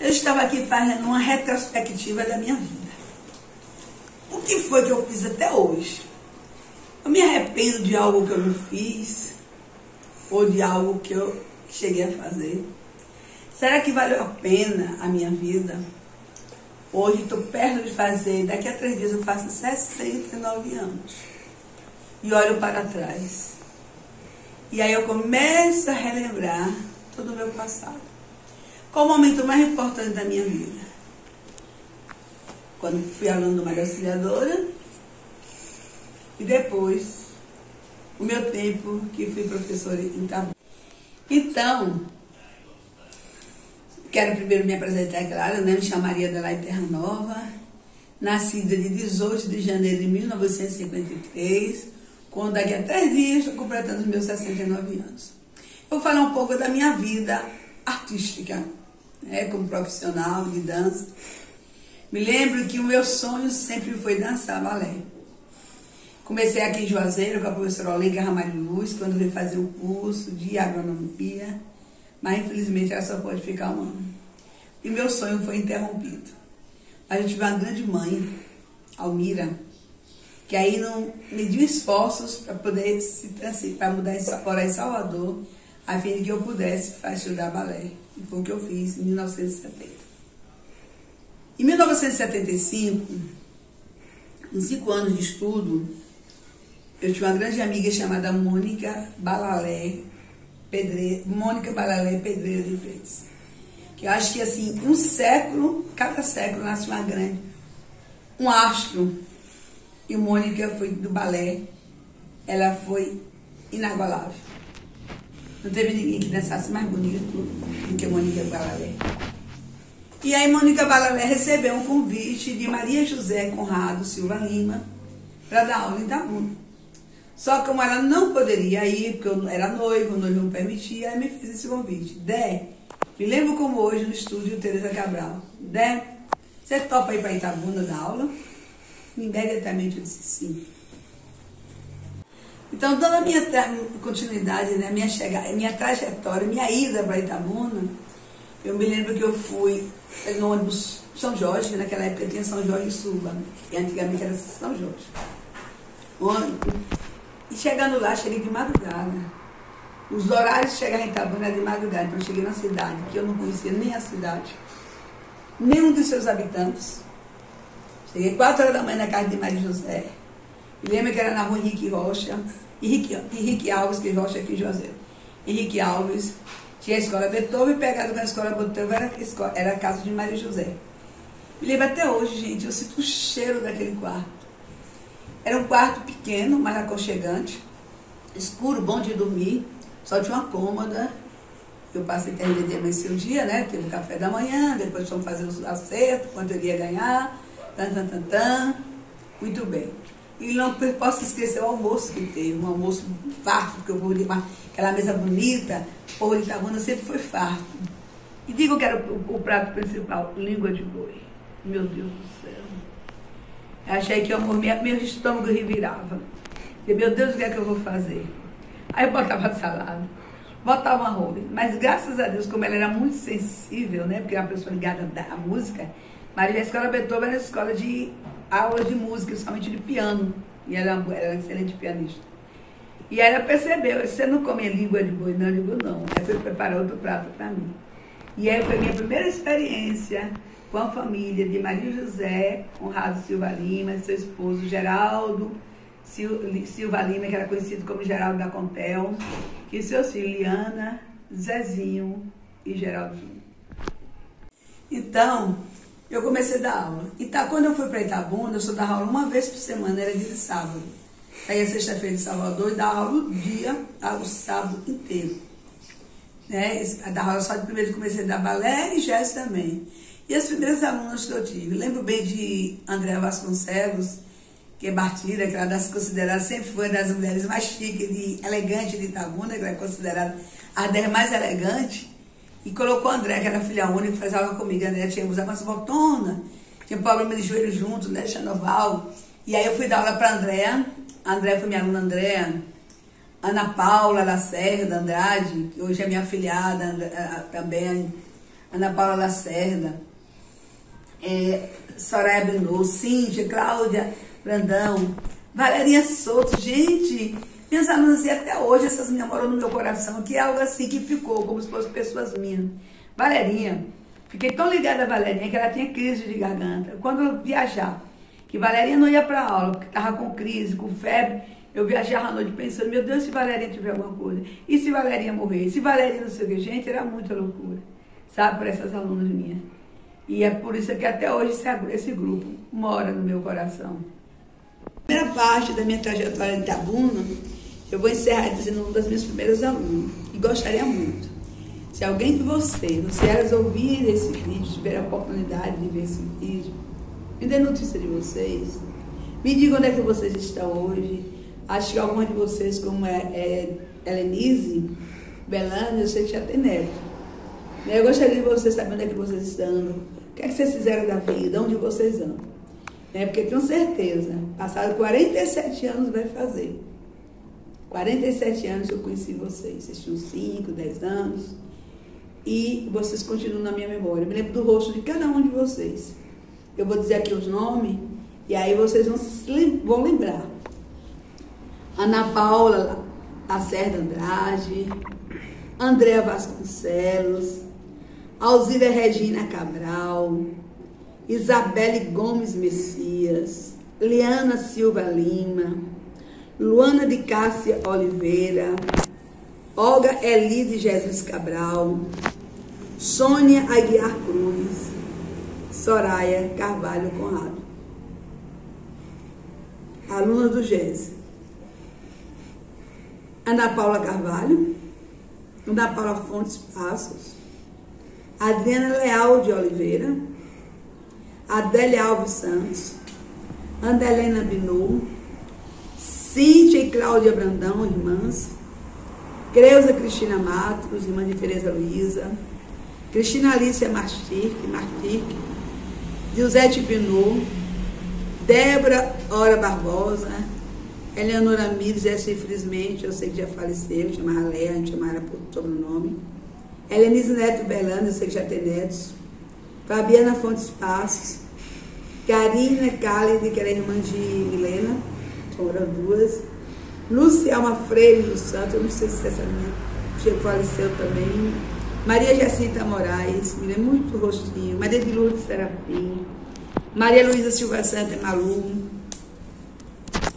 Eu estava aqui fazendo uma retrospectiva da minha vida. O que foi que eu fiz até hoje? Eu me arrependo de algo que eu não fiz ou de algo que eu cheguei a fazer? Será que valeu a pena a minha vida? Hoje estou perto de fazer, daqui a 3 dias eu faço 69 anos. E olho para trás. E aí eu começo a relembrar todo o meu passado. Qual o momento mais importante da minha vida? Quando fui aluno de uma auxiliadora. E depois, o meu tempo que fui professora em Itabuna. Então, quero primeiro me apresentar, claro, né? Me chamo Maria Adelaide Terra Nova, nascida de 18 de janeiro de 1953, quando daqui a 3 dias estou completando os meus 69 anos. Eu vou falar um pouco da minha vida artística, né? Como profissional de dança. Me lembro que o meu sonho sempre foi dançar balé. Comecei aqui em Juazeiro com a professora Olenka Ramalho Luz, quando veio fazer o curso de agronomia, mas infelizmente ela só pode ficar um ano. E meu sonho foi interrompido. A gente tive uma grande mãe, Almira, que aí não mediu esforços para poder para morar em Salvador, a fim de que eu pudesse estudar balé. E foi o que eu fiz em 1970. Em 1975, em 5 anos de estudo, eu tinha uma grande amiga chamada Mônica Balalé Pedreira de Freitas. Que eu acho que assim, um século, cada século nasce um astro. E Mônica foi do balé, ela foi inagualável. Não teve ninguém que dançasse mais bonito do que Mônica Balalé. E aí Mônica Balalé recebeu um convite de Maria José Conrado Silva Lima para dar aula em Itabuna. Só que como ela não poderia ir, porque eu era noiva, o noivo não permitia, ela me fez esse convite. Dé, me lembro como hoje no estúdio Teresa Cabral. Dé, você topa ir para Itabuna dar aula? Imediatamente eu disse sim. Então, dando a minha continuidade, né, minha trajetória, minha ida para Itabuna, eu me lembro que eu fui no ônibus São Jorge, que naquela época tinha São Jorge e Suba, e antigamente era São Jorge. E chegando lá, cheguei de madrugada. Os horários de chegar em Itabuna eram de madrugada, então eu cheguei na cidade, que eu não conhecia nem a cidade, nenhum dos seus habitantes. Cheguei 4 horas da manhã na casa de Maria José. Me lembro que era na rua Henrique Rocha, Henrique Alves, que Rocha aqui em Juazeiro. Henrique Alves, tinha a escola Beethoven, pegado com a escola Beethoven, era a casa de Maria José. Me lembro até hoje, gente, eu sinto o cheiro daquele quarto. Era um quarto pequeno, mas aconchegante, escuro, bom de dormir, só tinha uma cômoda. Eu passei, terminei de amanhecer o dia, né? Teve o café da manhã, depois fomos fazer os acertos, quanto eu iria ganhar, muito bem. E não posso esquecer o almoço que teve, um almoço farto, porque eu vou aquela mesa bonita, o povo de Itabuna sempre foi farto. E digo que era o prato principal, língua de boi. Meu Deus do céu. Eu achei que meu estômago revirava. E, meu Deus, o que é que eu vou fazer? Aí eu botava salada, botava arroz. Mas graças a Deus, como ela era muito sensível, né? Porque era uma pessoa ligada à música, mas a escola Beethoven era a escola de aulas de música, somente de piano. E ela era excelente pianista. E ela percebeu, você não come língua de boi? Não, eu digo não. Aí foi preparar outro prato para mim. E aí foi minha primeira experiência com a família de Maria José Conrado Silva Lima, e seu esposo Geraldo Silva Lima, que era conhecido como Geraldo da Contel, e seus filhos Liana, Zezinho e Geraldo Júnior. Então, eu comecei a dar aula. Então, quando eu fui para Itabuna, eu só dava aula uma vez por semana, era dia de sábado. Aí a sexta-feira de Salvador e dava aula o sábado inteiro. Né? Dava aula só de primeiro, comecei a dar balé e jazz também. E as primeiras alunas que eu tive, lembro bem de Andréa Vasconcelos, que é Bartira, que ela é considerada, sempre foi uma das mulheres mais chiques, elegantes de Itabuna, que ela é considerada a 10 mais elegante. E colocou a André, que era filha única, que fazia aula comigo. A André tinha usado umas botonas, tinha problema de joelho junto, né, Chanoval. E aí eu fui dar aula para a Andréa. A Andréa foi minha aluna, Andréa. Ana Paula Lacerda Andrade, que hoje é minha afilhada também. Ana Paula Lacerda, Soraya Benô, Cíntia, Cláudia Brandão, Valerinha Souto. Gente, minhas alunas, e até hoje essas me moram no meu coração, que é algo assim que ficou, como se fossem pessoas minhas. Valerinha, fiquei tão ligada a Valerinha que ela tinha crise de garganta. Quando eu viajar, que Valerinha não ia para aula, porque estava com crise, com febre, eu viajava à noite pensando, meu Deus, se Valerinha tiver alguma coisa, e se Valerinha morrer, e se Valerinha não sei o que, gente, era muita loucura, sabe, para essas alunas minhas. E é por isso que até hoje esse grupo mora no meu coração. A primeira parte da minha trajetória em Itabuna, eu vou encerrar dizendo uma das minhas primeiras alunas, e gostaria muito. Se alguém de vocês, se elas ouvirem esse vídeo, tiver a oportunidade de ver esse vídeo, me dê notícia de vocês, me digam onde é que vocês estão hoje. Acho que alguma de vocês, como Helenise, Belândia, eu sei que já tem neto. Eu gostaria de vocês saberem onde é que vocês estão, o que é que vocês fizeram da vida, onde vocês andam. Porque tenho certeza, passaram 47 anos vai fazer. 47 anos eu conheci vocês. Vocês tinham 5, 10 anos. E vocês continuam na minha memória. Eu me lembro do rosto de cada um de vocês. Eu vou dizer aqui os nomes, e aí vocês vão lembrar. Ana Paula Lacerda Andrade, Andréa Vasconcelos, Alzira Regina Cabral, Isabelle Gomes Messias, Liana Silva Lima, Luana de Cássia Oliveira, Olga Elide Jesus Cabral, Sônia Aguiar Cruz, Soraya Carvalho Conrado. Aluna do GES. Ana Paula Carvalho, Ana Paula Fontes Passos, Adriana Leal de Oliveira, Adélia Alves Santos, Andelena Binot, Cíntia e Cláudia Brandão, irmãs, Creuza Cristina Matos, irmã de Tereza Luiza, Cristina Alicia Martirque, Josete Binot, Débora Ora Barbosa, Eleonora Mires, essa infelizmente, eu sei que já faleceu, chamava Léa, a gente chamava ela por sobrenome. Helenise Neto Belândia, eu sei que já tem netos. Fabiana Fontes Passos, Karina Cálide, que era irmã de Milena, foram duas. Lucialma Freire dos Santos, eu não sei se essa minha faleceu também. Maria Jacinta Moraes, me lembro muito do rostinho. Maria de Lourdes Serafim, Maria Luísa Silva Santa Malu,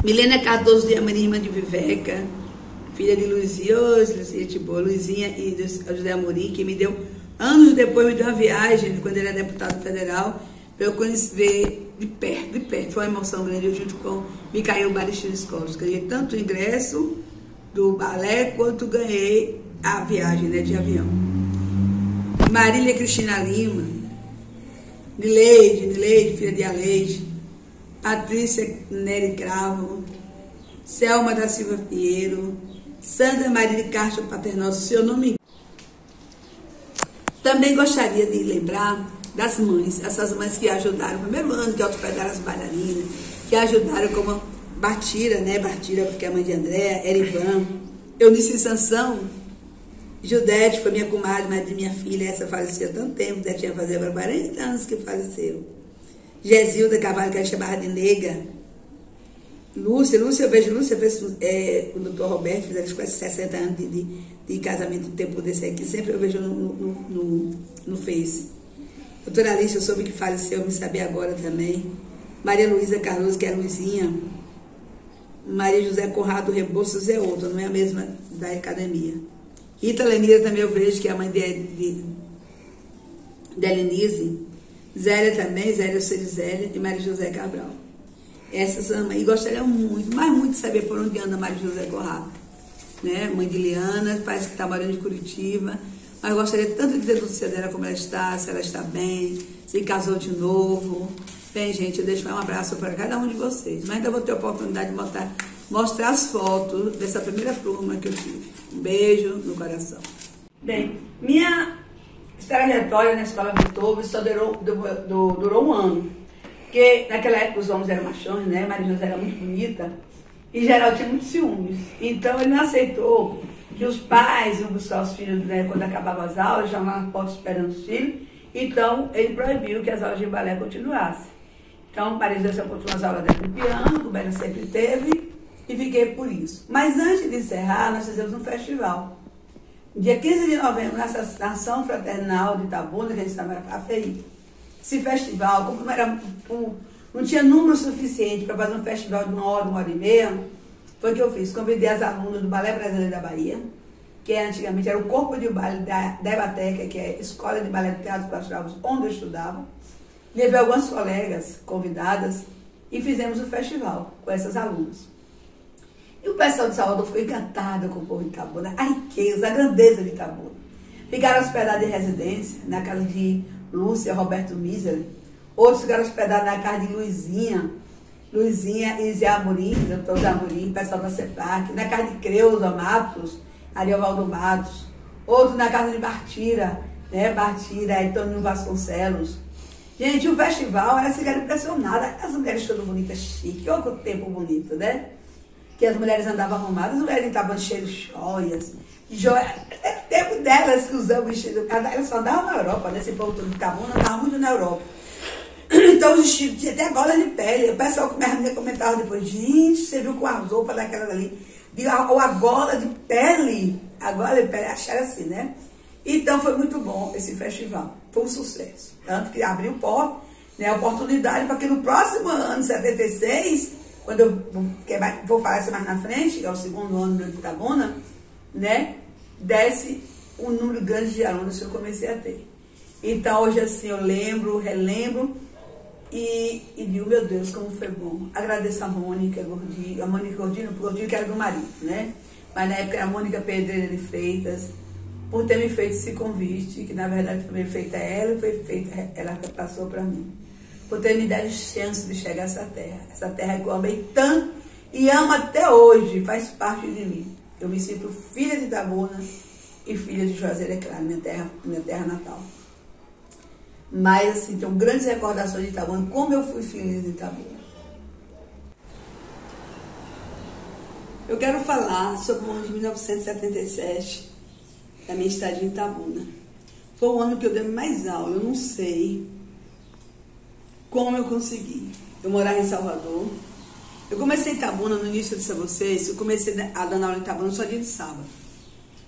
Milena Cardoso de Amarim, irmã de Viveca, filha de Luizinha, Luizinha e José Amorim, que me deu, anos depois, me deu uma viagem, quando ele era deputado federal, para eu ver de perto. Foi uma emoção grande, eu junto com Micael Balestines Colos. Ganhei tanto o ingresso do balé, quanto ganhei a viagem, né, de avião. Marília Cristina Lima, Nileide, filha de Aleide, Patrícia Nery Cravo, Selma da Silva Pinheiro, Sandra Maria de Castro Paternoso, se eu não me engano. Também gostaria de lembrar das mães, essas mães que ajudaram no primeiro ano, que hospedaram as bailarinas, que ajudaram como Bartira, né? Bartira, porque é a mãe de Andréa, Erivan, Eunice Sansão, Judete, foi minha comadre, mas de minha filha, essa faleceu há tanto tempo, já tinha fazer agora 40 anos que faleceu. Gesilda Cavalho, que ela chamava de nega. Lúcia, eu vejo Lúcia, o doutor Roberto, fizeram quase 60 anos de casamento, um tempo desse aqui, sempre eu vejo no Face. Doutora Alice, eu soube que faleceu, me sabia agora também. Maria Luísa Carlos, que é a Luizinha. Maria José Conrado Rebouças é outra, não é a mesma da academia. Rita Lenira também eu vejo, que é a mãe de Helenise. Zélia também, Zélia Cerizélia e Maria José Cabral. Essas amam, e gostaria muito, mas muito de saber por onde anda Maria José Conrado. Né? Mãe de Liana, parece que está morando em Curitiba. Mas eu gostaria tanto de dizer a notícia dela, como ela está, se ela está bem, se casou de novo. Bem, gente, eu deixo um abraço para cada um de vocês. Mas ainda vou ter a oportunidade de mostrar as fotos dessa primeira turma que eu tive. Um beijo no coração. Bem, minha trajetória na escola Beethoven só durou um ano. Porque naquela época os homens eram machões, né? Maria José era muito bonita. E geral tinha muitos ciúmes. Então ele não aceitou que os pais iam buscar os filhos, né, quando acabavam as aulas, já lá na porta esperando os filhos, Então, ele proibiu que as aulas de balé continuassem. Então, Maria José continuou as aulas dentro do piano, como ela sempre teve, e fiquei por isso. Mas antes de encerrar, nós fizemos um festival. Dia 15 de novembro, na Ação Fraternal de Itabuna, que a gente chama a FEI. Esse festival, como não tinha número suficiente para fazer um festival de 1 hora e meia, foi o que eu fiz. Convidei as alunas do Balé Brasileiro da Bahia, que antigamente era o corpo de baile da Ebateca, que é a Escola de Balé de Teatro Pastoral, onde eu estudava. Levei algumas colegas convidadas e fizemos o festival com essas alunas. E o pessoal de Salvador ficou encantado com o povo de Itabuna, a riqueza, a grandeza de Itabuna. Ficaram hospedados em residência, na casa de Lúcia, Roberto Miser. Outros ficaram hospedados na casa de Luizinha e Zé Amorim, doutor Zé Amorim, pessoal da CEPAC, na casa de Creuza Matos, Ariovaldo Matos. Outros na casa de Bartira, né? Bartira e Toninho Vasconcelos. Gente, o festival, elas ficaram impressionadas. As mulheres todas bonitas, chique, olha que tempo bonito, né? Que as mulheres andavam arrumadas, as mulheres estavam cheias de joias. É o tempo delas que usavam vestido. Elas só andavam na Europa, né? Esse povo todo de Itabuna andava muito na Europa. Então os vestidos tinha até gola de pele. O pessoal comentava depois, gente, você viu com a roupa daquela ali, ou a gola de pele. A gola de pele, acharam assim, né? Então foi muito bom esse festival. Foi um sucesso. Tanto que abriu a oportunidade para que no próximo ano, 76, quando eu vou falar isso mais na frente, que é o segundo ano de Itabuna, né, desse um número grande de alunos que eu comecei a ter. Então, hoje assim, eu relembro e digo, meu Deus, como foi bom. Agradeço a Mônica Gordinho, que era do marido, né? Mas na época era a Mônica Pedreira de Freitas, por ter me feito esse convite, que na verdade foi feita a ela e foi feita, ela que passou para mim. Por ter me dado chance de chegar a essa terra que eu amei tanto e amo até hoje, faz parte de mim. Eu me sinto filha de Itabuna e filha de Juazeiro, é claro, minha terra natal. Mas, assim, tenho grandes recordações de Itabuna, como eu fui filha de Itabuna. Eu quero falar sobre o ano de 1977, da minha estadia em Itabuna. Foi o ano que eu dei mais aula, eu não sei como eu consegui. Eu morava em Salvador. Eu comecei em Itabuna, no início, eu disse a vocês, eu comecei a dar aula em Itabuna só dia de sábado,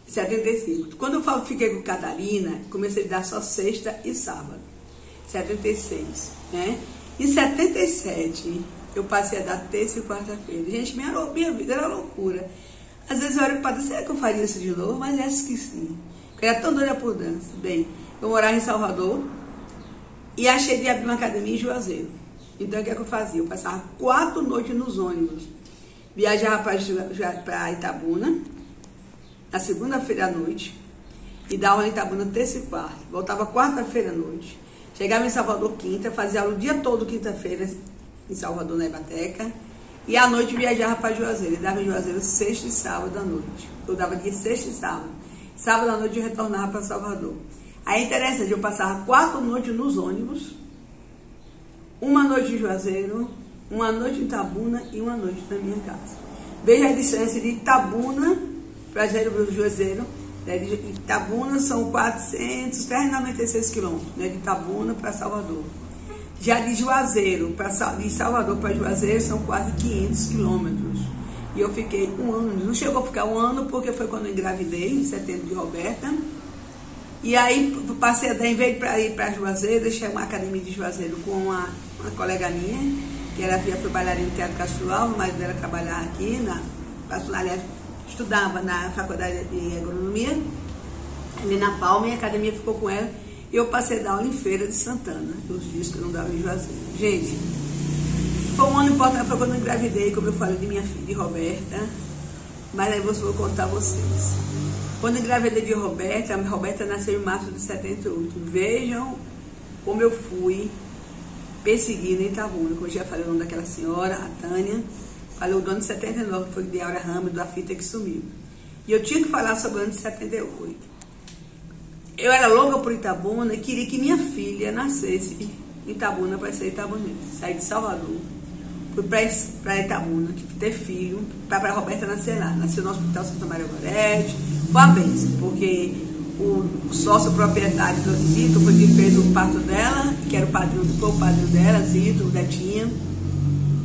em 75. Quando eu fiquei com Catarina, comecei a dar só sexta e sábado, 76, né? Em 77, eu passei a dar terça e quarta-feira. Gente, minha vida era loucura. Às vezes eu olho para Deus, será que eu faria isso de novo? Mas acho que sim. Porque era tão doida por dança. Bem, eu morava em Salvador e achei de abrir uma academia em Juazeiro. Então, o que é que eu fazia? Eu passava 4 noites nos ônibus. Viajava para Itabuna, na segunda-feira à noite, e dava aula em Itabuna terça e quarta. Voltava quarta-feira à noite. Chegava em Salvador quinta, fazia aula o dia todo quinta-feira em Salvador, na Ebateca. E à noite viajava para Juazeiro. E dava em Juazeiro sexta e sábado à noite. Eu dava dia sexta e sábado. Sábado à noite eu retornava para Salvador. Aí é interessante, eu passava 4 noites nos ônibus, uma noite em Juazeiro, uma noite em Itabuna e uma noite na minha casa. Veja a distância de Itabuna para Juazeiro. De Itabuna são 496 quilômetros, né, de Itabuna para Salvador. Já de Juazeiro, de Salvador para Juazeiro, são quase 500 quilômetros. E eu fiquei 1 ano, não chegou a ficar 1 ano, porque foi quando eu engravidei, em setembro, de Roberta. E aí passei a dar, em vez de ir para Juazeiro, deixei uma academia de Juazeiro com uma colega minha, que ela foi bailarina de teatro Castro Alves, mas dela trabalhar aqui, aliás, estudava na faculdade de agronomia, ali na Palma, e a academia ficou com ela. E eu passei a dar aula em Feira de Santana, os dias que eu não dava em Juazeiro. Gente, foi um ano importante, foi quando eu engravidei, como eu falei, de minha filha, de Roberta. Mas aí eu vou contar a vocês. Quando eu engravidei de Roberta, a Roberta nasceu em março de 78. Vejam como eu fui perseguida em Itabuna. Como eu já falei o nome daquela senhora, a Tânia. Falei o do ano de 79, que foi de Aura Ramos, da fita que sumiu. E eu tinha que falar sobre o ano de 78. Eu era louca por Itabuna e queria que minha filha nascesse em Itabuna para ser itabunense. Saí de Salvador, fui para Itabuna, ter filho, para a Roberta nascer lá. Nasceu no Hospital Santa Maria Gorete. Foi uma bênção, porque o sócio proprietário do Zito foi que fez o parto dela, que era o padrinho dela, Zito, o Netinho.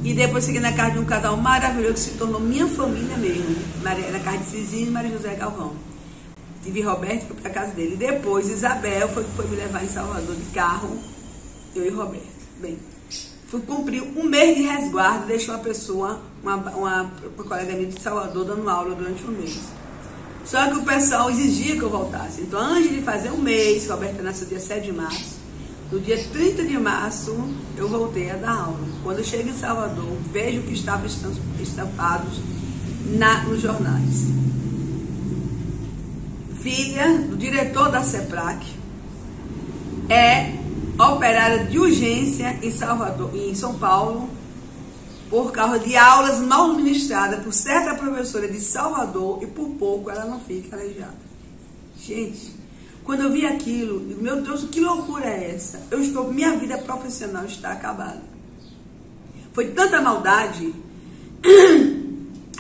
E depois segui na casa de um casal maravilhoso que se tornou minha família mesmo. Na casa de Cizinho e Maria José Galvão. Tive Roberto e fui para casa dele. Depois Isabel foi me levar em Salvador de carro, eu e Roberto. Bem, fui cumprir um mês de resguardo, deixei uma pessoa, uma colega minha de Salvador, dando aula durante um mês. Só que o pessoal exigia que eu voltasse. Então, antes de fazer um mês, Roberta nasceu dia 7 de março, no dia 30 de março, eu voltei a dar aula. Quando eu chego em Salvador, vejo que estavam estampados nos jornais. Filha do diretor da CEPRAC, é operária de urgência em Salvador, em São Paulo, por causa de aulas mal ministradas por certa professora de Salvador e por pouco ela não fica aleijada. Gente, quando eu vi aquilo, digo, meu Deus, que loucura é essa? Minha vida profissional está acabada. Foi tanta maldade,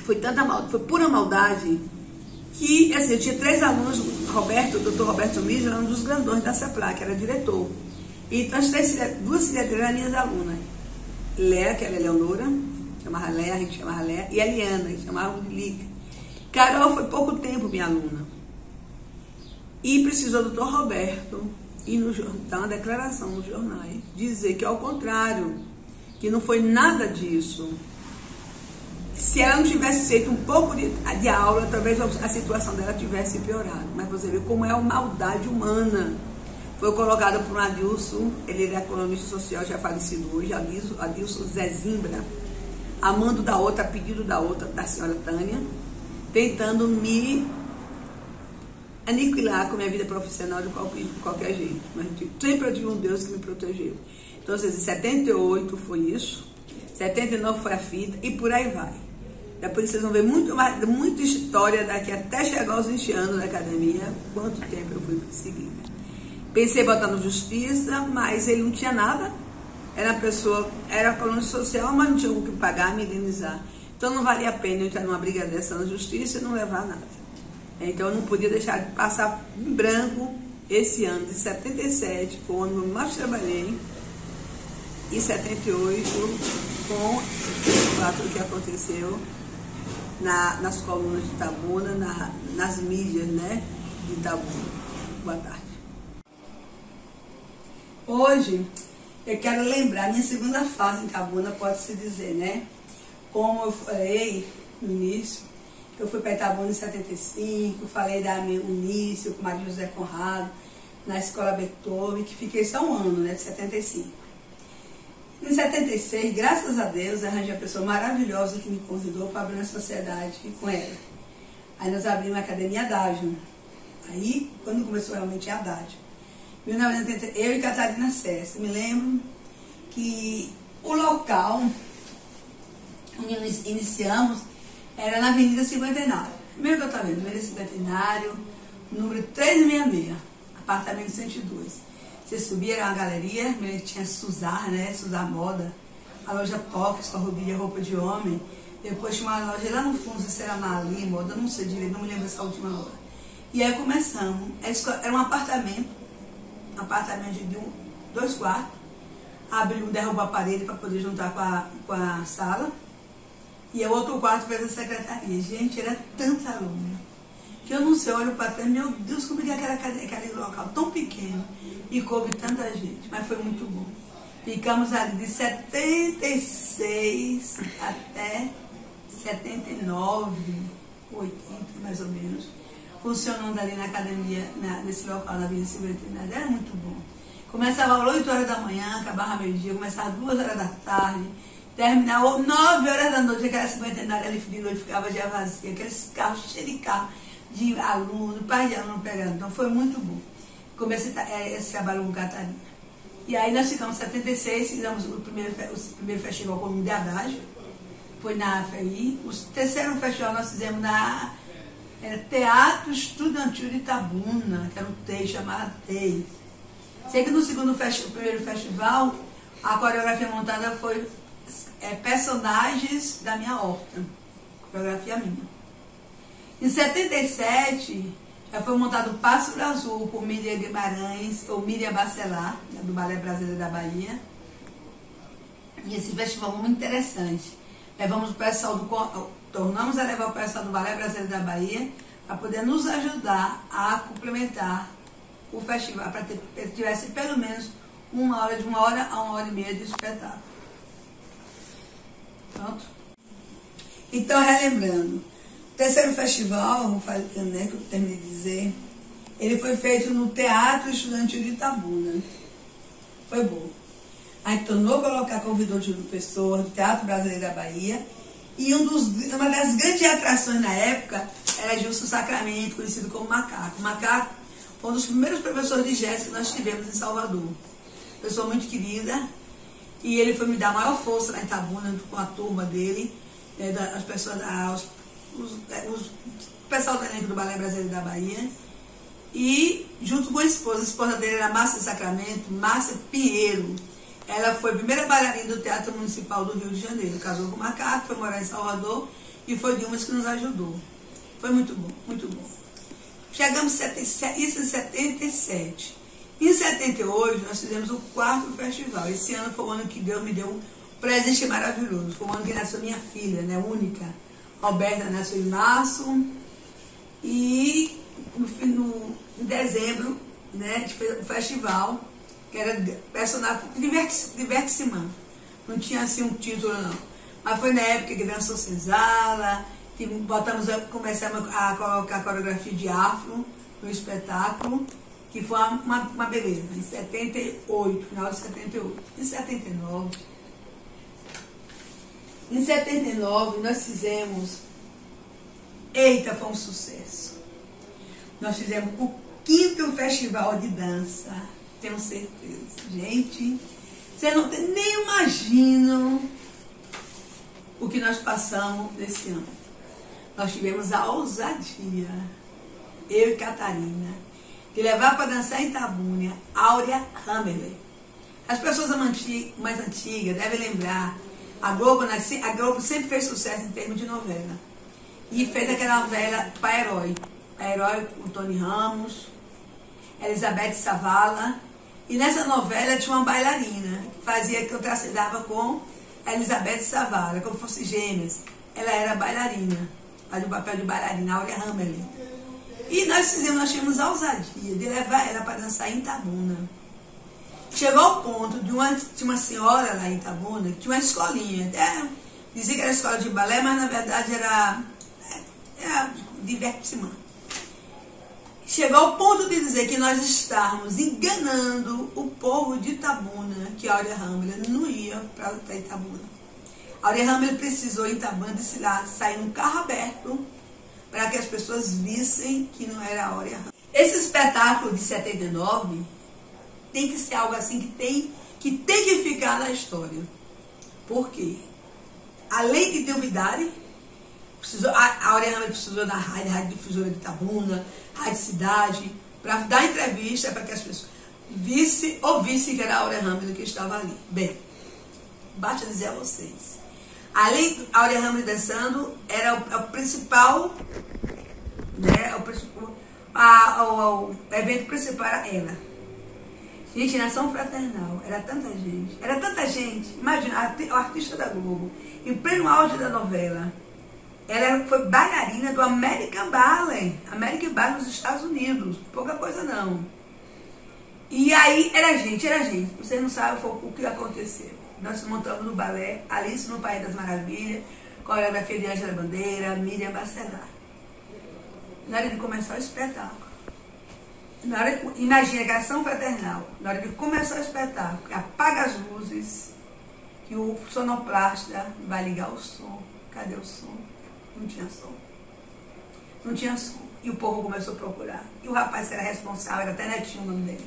foi pura maldade, que assim, eu tinha 3 alunos, o doutor Roberto Mísio era um dos grandões da CEPRAC, era diretor. Então as 2 filhas dele eram minhas alunas. Léa, que era a Eleonora, chamava Léa, a gente chamava Léa, e a Liana, a gente chamava Lica. Carol foi pouco tempo minha aluna. E precisou do doutor Roberto ir dar uma declaração nos jornais, dizer que ao contrário, que não foi nada disso. Se ela não tivesse feito um pouco de aula, talvez a situação dela tivesse piorado. Mas você vê como é a maldade humana. Foi colocado por um Adilson, ele era economista social, já falecido hoje, Adilson Zezimbra, amando da outra, a pedido da senhora Tânia, tentando me aniquilar com minha vida profissional de qualquer jeito. Mas sempre eu tive um Deus que me protegeu. Então, em 78 foi isso, 79 foi a fita e por aí vai. Depois vocês vão ver muita história daqui até chegar aos 20 anos da academia, quanto tempo eu fui perseguida. Pensei em botar no justiça, mas ele não tinha nada. Era coluna social, mas não tinha o que pagar, me indenizar. Então não valia a pena eu entrar numa briga dessa na justiça e não levar nada. Então eu não podia deixar de passar em branco esse ano de 77, foi o ano que eu mais trabalhei, e 78, com o fato que aconteceu nas colunas de Itabuna, nas mídias, né, de Itabuna. Boa tarde. Hoje, eu quero lembrar minha segunda fase em Itabuna, pode-se dizer, né? Como eu falei no início, eu fui para Itabuna em 75, falei da minha início com Maria José Conrado, na Escola Beethoven, que fiquei só um ano, né, de 75. Em 76, graças a Deus, arranjei uma pessoa maravilhosa que me convidou para abrir uma sociedade com ela. Aí nós abrimos a Academia Adágio. Aí, quando começou realmente a Adágio. Eu e Catarina César, me lembro que o local onde nós iniciamos era na Avenida Cinquentenário. Primeiro que eu estava vendo, Avenida Cinquentenário, número 366, apartamento 102. Você subia, era uma galeria, tinha Suzar, né? Suzar Moda, a loja Toques, com a roupa de homem. Depois tinha uma loja lá no fundo, se era Mali, Moda, não sei direito, não me lembro essa última hora. E aí começamos. Era um apartamento de 2 quartos, derrubou a parede para poder juntar com a sala, e o outro quarto fez a secretaria. Gente, era tanta aluna, que eu não sei, olho para trás, meu Deus, como é que aquele local tão pequeno, e coube tanta gente, mas foi muito bom. Ficamos ali de 76 até 79, 80 mais ou menos, funcionando ali na academia, nesse local, na Avenida Cinquentenário. Era muito bom. Começava às 8 horas da manhã, acabava meio-dia, começava às 2 horas da tarde, terminava 9 horas da noite, aquela Cinquentenária ali de noite ficava já vazia, aqueles carros cheios de carro, de aluno, pai de aluno pegando. Então foi muito bom. Comecei esse trabalho com Catarina. E aí nós ficamos em 76, fizemos o primeiro festival com o de Adágio, foi na AFI. O terceiro festival nós fizemos era Teatro Estudantil de Itabuna, que era um TEI, chamado TEI. Sei que no primeiro festival, a coreografia montada foi personagens da minha horta, coreografia minha. Em 77, Já foi montado o Pássaro Azul por Miriam Guimarães, ou Miriam Bacelar, do Balé Brasileiro da Bahia. E esse festival é muito interessante. Levamos o pessoal tornamos a levar o pessoal do Balé Brasileiro da Bahia para poder nos ajudar a complementar o festival, para que tivesse pelo menos de uma hora a uma hora e meia de espetáculo. Pronto? Então, relembrando, o terceiro festival, né, que eu terminei de dizer, ele foi feito no Teatro Estudantil de Itabuna. Foi bom. Aí tornou colocar, convidou Júlio Pessoa, do Teatro Brasileiro da Bahia, e uma das grandes atrações na época era Gilson Sacramento, conhecido como Macaco. Macaco foi um dos primeiros professores de jazz que nós tivemos em Salvador. Pessoa muito querida, e ele foi me dar maior força lá em Itabuna, com a turma dele, né, as pessoas, o pessoal do elenco do Balé Brasileiro da Bahia, e junto com a esposa dele era Márcia Sacramento, Márcia Pinheiro. Ela foi a primeira bailarina do Teatro Municipal do Rio de Janeiro. Casou com o Macaco, foi morar em Salvador e foi de umas que nos ajudou. Foi muito bom, muito bom. Chegamos isso em 77. Em 78, nós fizemos o 4º festival. Esse ano foi o ano que Deus me deu um presente maravilhoso. Foi o ano que nasceu minha filha, né, única. Roberta nasceu em março. E em dezembro, né, a gente fez um festival que era personagem Divertissement. Não tinha assim um título, não. Mas foi na época que dançou senzala, que começamos a colocar a coreografia de afro no espetáculo, que foi uma beleza. Em 78, final de 78. Em 79 nós fizemos, foi um sucesso. Nós fizemos o 5º festival de dança. Tenho certeza. Gente, vocês nem imaginam o que nós passamos nesse ano. Nós tivemos a ousadia, eu e Catarina, de levar para dançar em Itabuna Áurea Hammerle. As pessoas mais antigas devem lembrar, a Globo sempre fez sucesso em termos de novela. E fez aquela novela Pai Herói. Pai Herói com Tony Ramos, Elizabeth Savala. E nessa novela tinha uma bailarina que eu trabalhava com a Elizabeth Savala, como fosse gêmeas. Ela era bailarina, fazia o papel de bailarina, Áurea Hammerle. E nós tivemos a ousadia de levar ela para dançar em Itabuna. Chegou ao ponto de uma senhora lá em Itabuna, que tinha uma escolinha. Dizia que era escola de balé, mas na verdade era Divertissement. Chegou ao ponto de dizer que nós estávamos enganando o povo de Itabuna, que a Áurea Hammerle não ia para Itabuna. A Áurea Hammerle precisou em Itabuna de sair num carro aberto para que as pessoas vissem que não era a Áurea Hammerle. Esse espetáculo de 79 tem que ser algo assim que tem que ficar na história. Por quê? Além de duvidarem, a Áurea Hammerle precisou da Rádio Difusora de Itabuna, Rádio Cidade, para dar entrevista para que as pessoas ouvissem que era a Áurea Hammerle que estava ali. Bem, basta dizer a vocês. Além da Áurea Hammerle dançando, era o principal, né, o evento principal era ela. Gente, nação fraternal, era tanta gente. Imagina, o artista da Globo, em pleno auge da novela. Ela foi bailarina do American Ballet nos Estados Unidos. Pouca coisa não. E aí era gente. Vocês não sabem o que aconteceu. Nós montamos no balé Alice no País das Maravilhas, coreografia de Ângela Bandeira, Miriam Bacelar. Na hora de começar o espetáculo, imagina a ação fraternal, na hora de começar o espetáculo, apaga as luzes, que o sonoplasta vai ligar o som. Cadê o som? Não tinha som. Não tinha som. E o povo começou a procurar. E o rapaz que era responsável, era até Netinho o nome dele,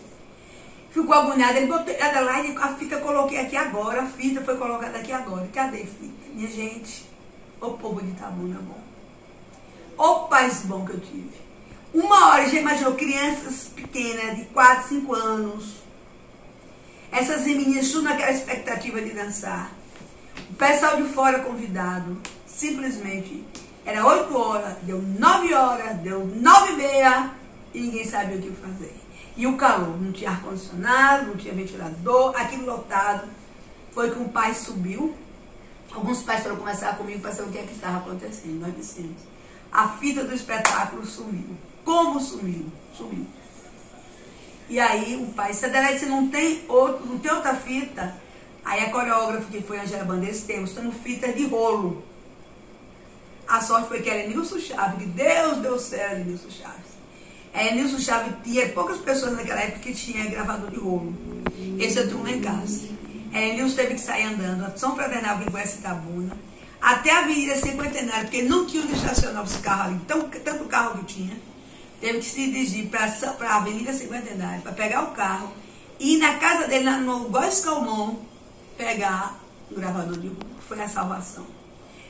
ficou agoniado. Ele botou ela lá e a fita eu coloquei aqui agora. A fita foi colocada aqui agora. Cadê a fita? Minha gente, o povo de Itabuna bom. O paz bom que eu tive. Uma hora, já imaginou, crianças pequenas, de 4, 5 anos. Essas meninas tudo naquela expectativa de dançar. O pessoal de fora convidado. Simplesmente, era 8 horas, deu 9 horas, deu 9h30, e ninguém sabia o que fazer. E o calor, não tinha ar-condicionado, não tinha ventilador, aquilo lotado. Foi que um pai subiu, alguns pais foram conversar comigo para saber o que é que estava acontecendo. Nós dissemos, a fita do espetáculo sumiu. Como sumiu? Sumiu. E aí o pai disse, Adelaide, você não tem outra fita? Aí a coreógrafa, que foi a Angela Bandeiras, temos fita de rolo. A sorte foi que era Nilson Chaves, que Deus deu certo, Nilson Chaves. Nilson Chaves tinha poucas pessoas naquela época que tinha gravador de rolo. Esse entrou lá em casa. Nilson teve que sair andando a São Fraternal, quem conhece Itabuna, até a Avenida Cinquentenário, porque não tinha onde estacionar os carros ali, tanto carro que tinha. Teve que se dirigir para a Avenida Cinquentenário, para pegar o carro, e ir na casa dele, no Góis Calmon, pegar o gravador de rolo. Foi a salvação.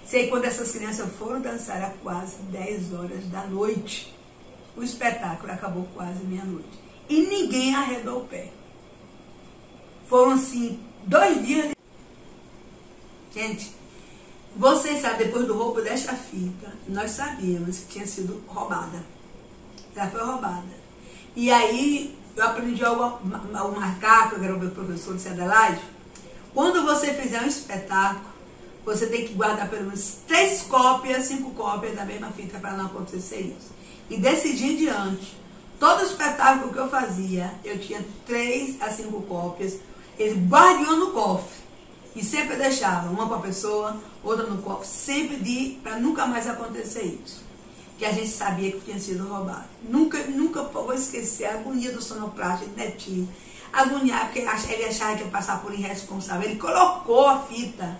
Sei quando essas crianças foram dançar, era quase 10 horas da noite. O espetáculo acabou quase meia-noite. E ninguém arredou o pé. Foram, assim, 2 dias. Gente, vocês sabem, depois do roubo desta fita, nós sabíamos que tinha sido roubada. Ela foi roubada. E aí, eu aprendi ao Macaco, que era o meu professor de Adelaide, quando você fizer um espetáculo, você tem que guardar pelo menos 3 cópias, 5 cópias da mesma fita para não acontecer isso. E desse dia em diante, todo espetáculo que eu fazia, eu tinha 3 a 5 cópias, eles guardiam no cofre. E sempre deixavam uma para a pessoa, outra no cofre, sempre para nunca mais acontecer isso. Que a gente sabia que tinha sido roubado. Nunca vou esquecer a agonia do sonoplástico, Netinho. Agoniar, porque ele achava que ia passar por irresponsável. Ele colocou a fita.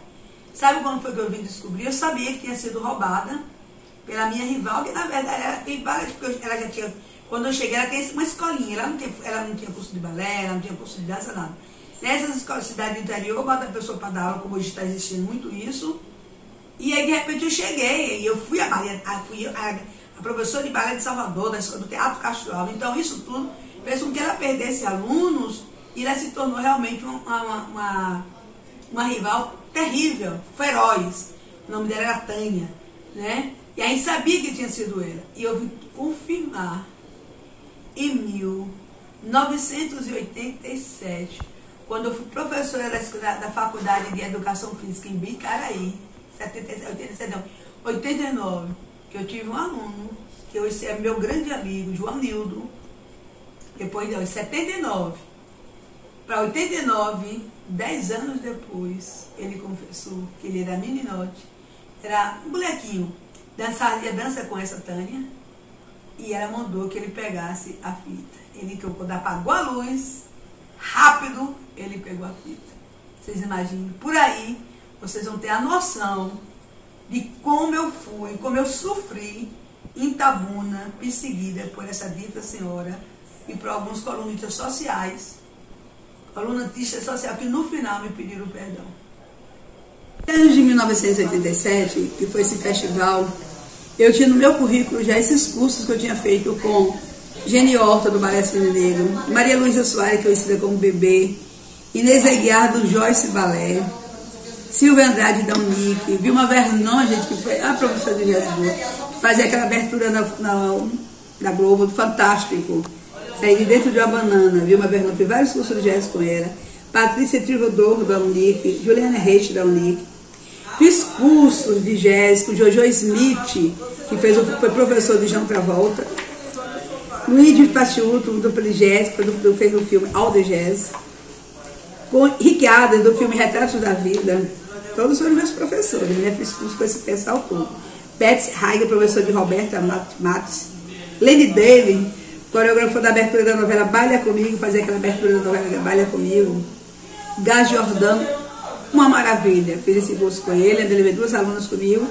Sabe quando foi que eu vim descobrir? Eu sabia que tinha sido roubada pela minha rival, que na verdade ela tem várias, porque ela já tinha, quando eu cheguei, ela tem uma escolinha, ela não tinha curso de balé, ela não tinha curso de dança, nada. Nessas escolas de cidade do interior, bota a pessoa para dar aula, como hoje está existindo muito isso, e aí de repente eu cheguei, e eu fui a professora de balé de Salvador, do Teatro Castro Alves. Então isso tudo fez com que ela perdesse alunos, e ela se tornou realmente uma rival terrível, feroz. O nome dela era Tânia, né? E aí sabia que tinha sido ela. E eu vim confirmar em 1987, quando eu fui professora da Faculdade de Educação Física em Bicaraí, 89, que eu tive um aluno, que hoje é meu grande amigo, João Nildo, depois de 79 para 89, 10 anos depois, ele confessou que ele era meninote, era um bonequinho, dança com essa Tânia, e ela mandou que ele pegasse a fita. Ele, quando apagou a luz, rápido, ele pegou a fita. Vocês imaginem, por aí, vocês vão ter a noção de como eu fui, como eu sofri em Itabuna, perseguida por essa dita senhora e por alguns colunistas sociais, que no final me pediram perdão. Em anos de 1987, que foi esse festival, eu tinha no meu currículo já esses cursos que eu tinha feito com Geni Horta, do Balé Cisne Negro, Maria Luísa Soares, que eu ensinei como bebê, Inês Aguiar, do Joyce Balé, Silvia Andrade, da Unic, Vilma Vernon, gente, que foi a professora de jazz boa, que fazia aquela abertura na Globo, do Fantástico, saí de dentro de uma banana. Vilma Vernon, fiz vários cursos de jazz com ela, Patrícia Trivodor, da Unic, Juliana Reich, da Unic. Fiz cursos de jazz com Jojo Smith, que foi professor de João Travolta, Luigi Paciuto, do Jazz, que fez o filme All the Jazz, com Rick Adams, do filme Retratos da Vida. Todos foram meus professores, né? Fiz curso com esse pessoal todo. Patsy Heiger, professor de Roberta Matos. Lenny Daly, coreógrafo da abertura da novela Baila Comigo, fazia aquela abertura da novela Baila Comigo. Gás Jordão, uma maravilha. Fiz esse curso com ele, ele levei 2 alunas comigo,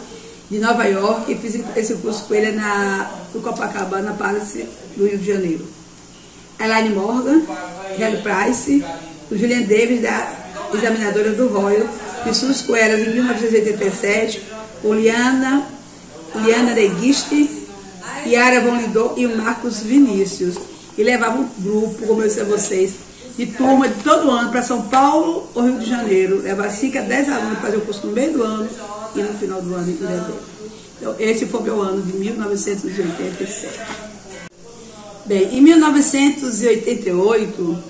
de Nova York, e fiz esse curso com ele no Copacabana Palace, do Rio de Janeiro. Elaine Morgan, Helen Price, o Julian Davis, da examinadora do Royal, fiz curso com elas em 1987, com Liana Reguiste, Yara Von Lidon e o Marcos Vinícius. E levava um grupo, como eu disse a vocês, de turma de todo ano para São Paulo ou Rio de Janeiro. Levava 5 a 10 alunos para fazer o curso no meio do ano e no final do ano em dezembro. Então, esse foi o meu ano de 1987. Bem, em 1988,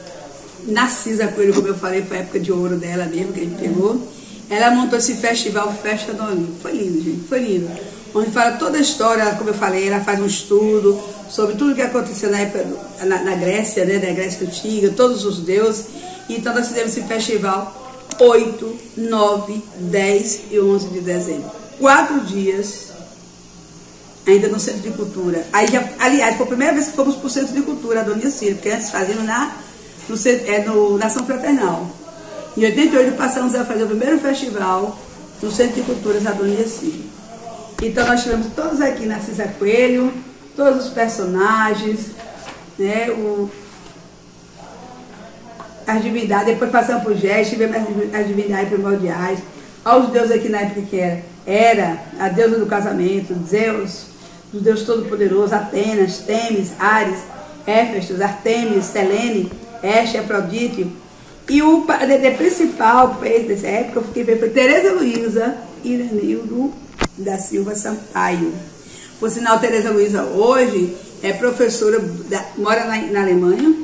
Narcisa Coelho, como eu falei, foi a época de ouro dela mesmo, que a gente pegou. Ela montou esse festival, Festa do Olimpo. Foi lindo, gente, foi lindo. Onde fala toda a história, como eu falei, ela faz um estudo sobre tudo que aconteceu na época, na Grécia, né, da Grécia Antiga, todos os deuses. Então nós fizemos esse festival 8, 9, 10 e 11 de dezembro. 4 dias, ainda no Centro de Cultura. Aí já, aliás, foi a primeira vez que fomos para o Centro de Cultura, a Dona Cira, porque antes fazíamos na Ação Fraternal. Em 88 passamos a fazer o primeiro festival no Centro de Cultura da Dona Cira. Então nós tivemos todos aqui, Narcisa Coelho, todos os personagens, né, as divindades, depois passamos por gestos, tivemos as divindades primordiais, aos deuses aqui na época que era a deusa do casamento, Zeus, o Deus Todo-Poderoso, Atenas, Temis, Ares, Éfesto, Artemis, Selene, Este, Afrodite. E o padre principal que fez nessa época foi Tereza Luiza Irenildo da Silva Sampaio. Por sinal, Tereza Luiza hoje é professora, mora na Alemanha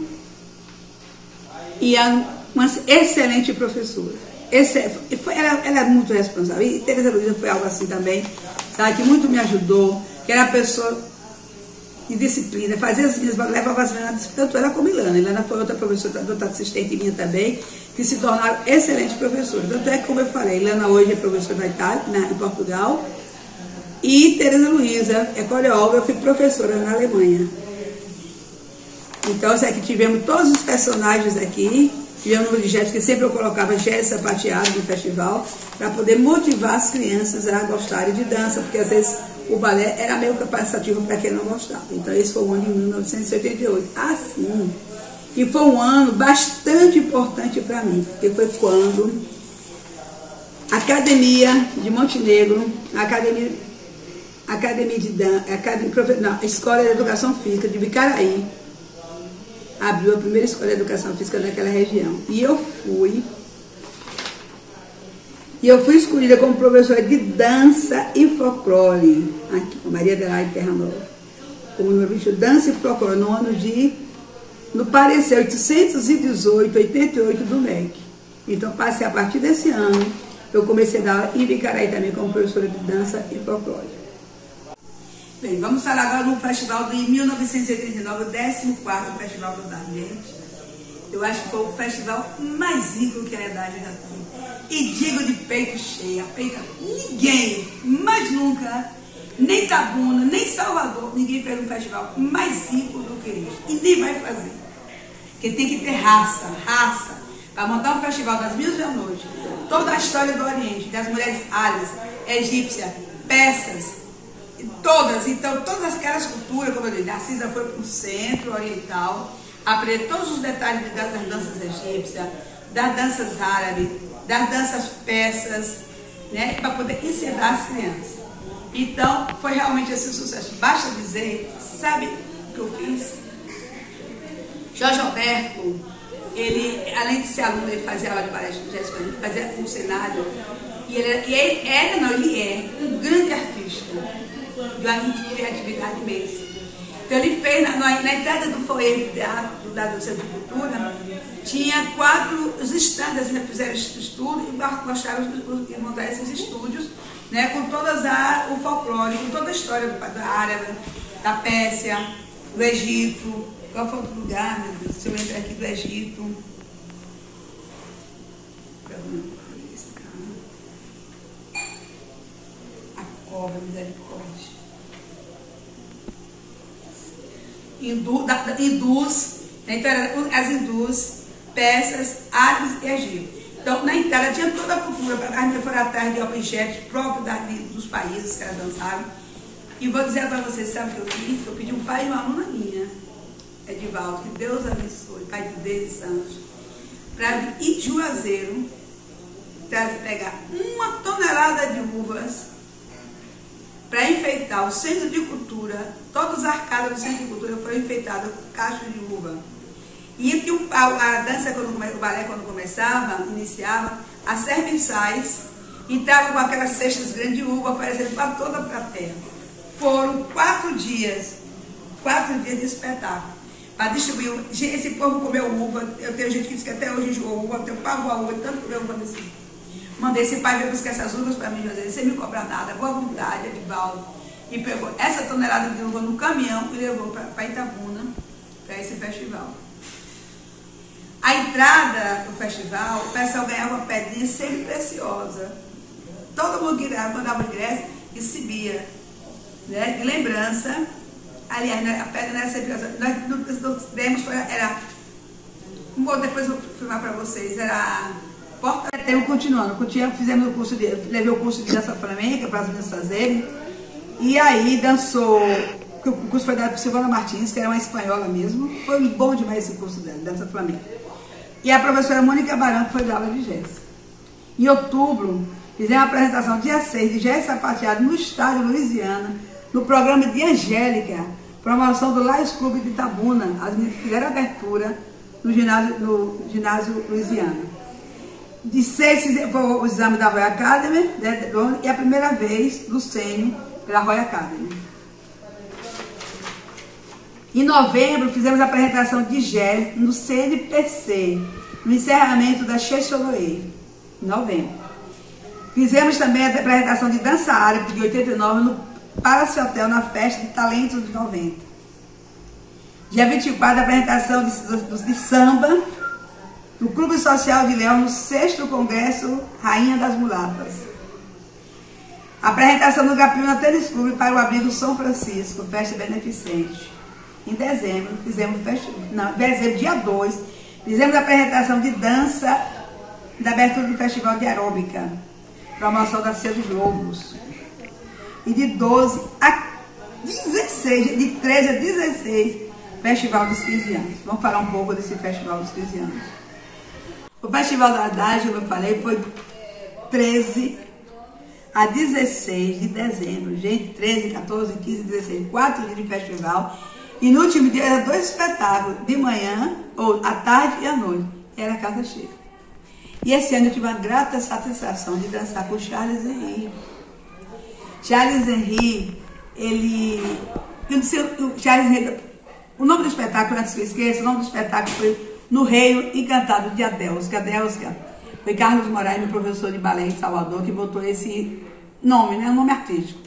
e é uma excelente professora. Ela é muito responsável. E Tereza Luiza foi algo assim também, sabe, que muito me ajudou, que era uma pessoa de disciplina, fazia as minhas, levava as minhas, tanto ela como Ilana. Ilana foi outra professora, outra assistente minha também, que se tornaram excelentes professores. Tanto é que, como eu falei, Ilana hoje é professora da Itália, em Portugal, e Tereza Luiza é coreógrafa e professora na Alemanha. Então, aqui tivemos todos os personagens aqui, tivemos um objeto que sempre eu colocava jazz sapateado no festival, para poder motivar as crianças a gostarem de dança, porque às vezes o balé era meio cansativo para quem não gostava. Então esse foi o ano de 1988. Assim, e foi um ano bastante importante para mim, porque foi quando a Academia de Montenegro, a Escola de Educação Física de Bicaraí, abriu a primeira escola de educação física daquela região. E eu fui escolhida como professora de dança e folclore, aqui com Maria Adelaide Terra Nova, como meu bicho dança e folclore, no parecer 818, 88 do MEC. Então, passei a partir desse ano, eu comecei a dar aula em Bicaraí também como professora de dança e folclore. Bem, vamos falar agora do festival de 1989, o 14º Festival do Dado, gente. Eu acho que foi o festival mais rico que a idade já tem. E digo de peito cheio, ninguém, mais nunca, nem Tabuna, nem Salvador, ninguém fez um festival mais rico do que isso. E nem vai fazer. Porque tem que ter raça, para montar um festival das 1000 noite, toda a história do Oriente, das mulheres árabes, egípcias, persas, todas, então todas aquelas culturas, como eu disse, Narcisa foi para o centro oriental, aprender todos os detalhes das danças egípcias, das danças árabes, das danças persas, né, para poder ensinar as crianças. Então, foi realmente esse sucesso. Basta dizer, sabe o que eu fiz? Jorge Alberto, ele, além de ser aluno, ele fazia aula de balé, fazia um cenário, e ele é um grande artista, de uma criatividade imensa. Então ele fez, na entrada do foyer do Centro de Cultura, tinha 4 estandes, né, fizeram estudo e mostraram e montaram esses estúdios, né, com todas o folclore, com toda a história da árabe, da Pérsia, do Egito. Qual foi outro lugar, meu Deus? Se eu entrar aqui do Egito. A cobra, misericórdia. Hindus, então as hindus, persas, árabes e egípcios. Então, na Itália tinha toda a cultura, as minhas foram atrás de objetos próprios dos países que elas dançavam. E vou dizer para vocês, sabe o que eu fiz? Eu pedi um pai e uma aluna minha, Edivaldo, que Deus abençoe, pai de Deus e santos, para ir de Juazeiro, pegar 1 tonelada de uvas, para enfeitar o Centro de Cultura. Todas as arcadas do Centro de Cultura foram enfeitadas com cachos de uva. E que a dança, o balé, quando começava, iniciava, as serviçais entravam com aquelas cestas grandes de uva, oferecendo para toda a plateia. Foram 4 dias de espetáculo. para distribuir. Esse povo comeu uva, eu tenho gente que diz que até hoje enjoou uva, eu tenho pavor a uva, tanto comeu uva desse. Mandei esse pai vir buscar essas uvas para mim, José, sem me cobrar nada, boa vontade, Edivaldo. E pegou essa tonelada de uva no caminhão e levou para Itabuna, para esse festival. A entrada do festival, o pessoal ganhava uma pedrinha sempre preciosa. Todo mundo que mandava o ingresso recebia, né, de lembrança. Aliás, a pedra não era sempre preciosa. Nós demos, era... Depois eu vou filmar para vocês, era... Porta. Continuando, fizemos o curso levei o curso de dança flamenca para as meninas fazerem. E aí dançou, o curso foi dado por Silvana Martins, que era uma espanhola mesmo. Foi bom demais esse curso dela, dança flamenca. E a professora Mônica Barão, que foi dar aula de jazz. Em outubro, fizemos a apresentação dia 6 de jazz sapateado no estádio Louisiana, no programa de Angélica, promoção do Lions Club de Itabuna. As meninas fizeram abertura no ginásio Louisiana. De 6 foi o exame da Royal Academy, né, e a primeira vez do sênior pela Royal Academy. Em novembro, fizemos a apresentação de jazz no CNPC, no encerramento da Checholoé, em novembro. Fizemos também a apresentação de dança árabe de 89 no Palace Hotel, na festa de talentos de 90. Dia 24, a apresentação de samba no Clube Social de Leão, no 6º Congresso Rainha das Mulatas. A apresentação do Gapiruna Tênis Clube para o abrigo São Francisco, festa beneficente. Em dezembro, dia 2, fizemos a apresentação de dança da abertura do Festival de Aeróbica, promoção da Cia dos Lobos. E de 12 a 16, de 13 a 16, Festival dos 15 anos. Vamos falar um pouco desse Festival dos 15 anos. O Festival da Haddad, como eu falei, foi 13 a 16 de dezembro. Gente, 13, 14, 15, 16, 4 dias de festival. E no último dia eram 2 espetáculos, de manhã, ou à tarde e à noite. Era a casa cheia. E esse ano eu tive uma grata satisfação de dançar com o Charles Henry. Charles Henry, ele... Eu não sei, o Charles Henry... O nome do espetáculo, antes que eu esqueça, o nome do espetáculo foi No Reino Encantado de Adelska. Adelska foi Carlos Moraes, meu professor de balé em Salvador, que botou esse nome, né? Um nome artístico.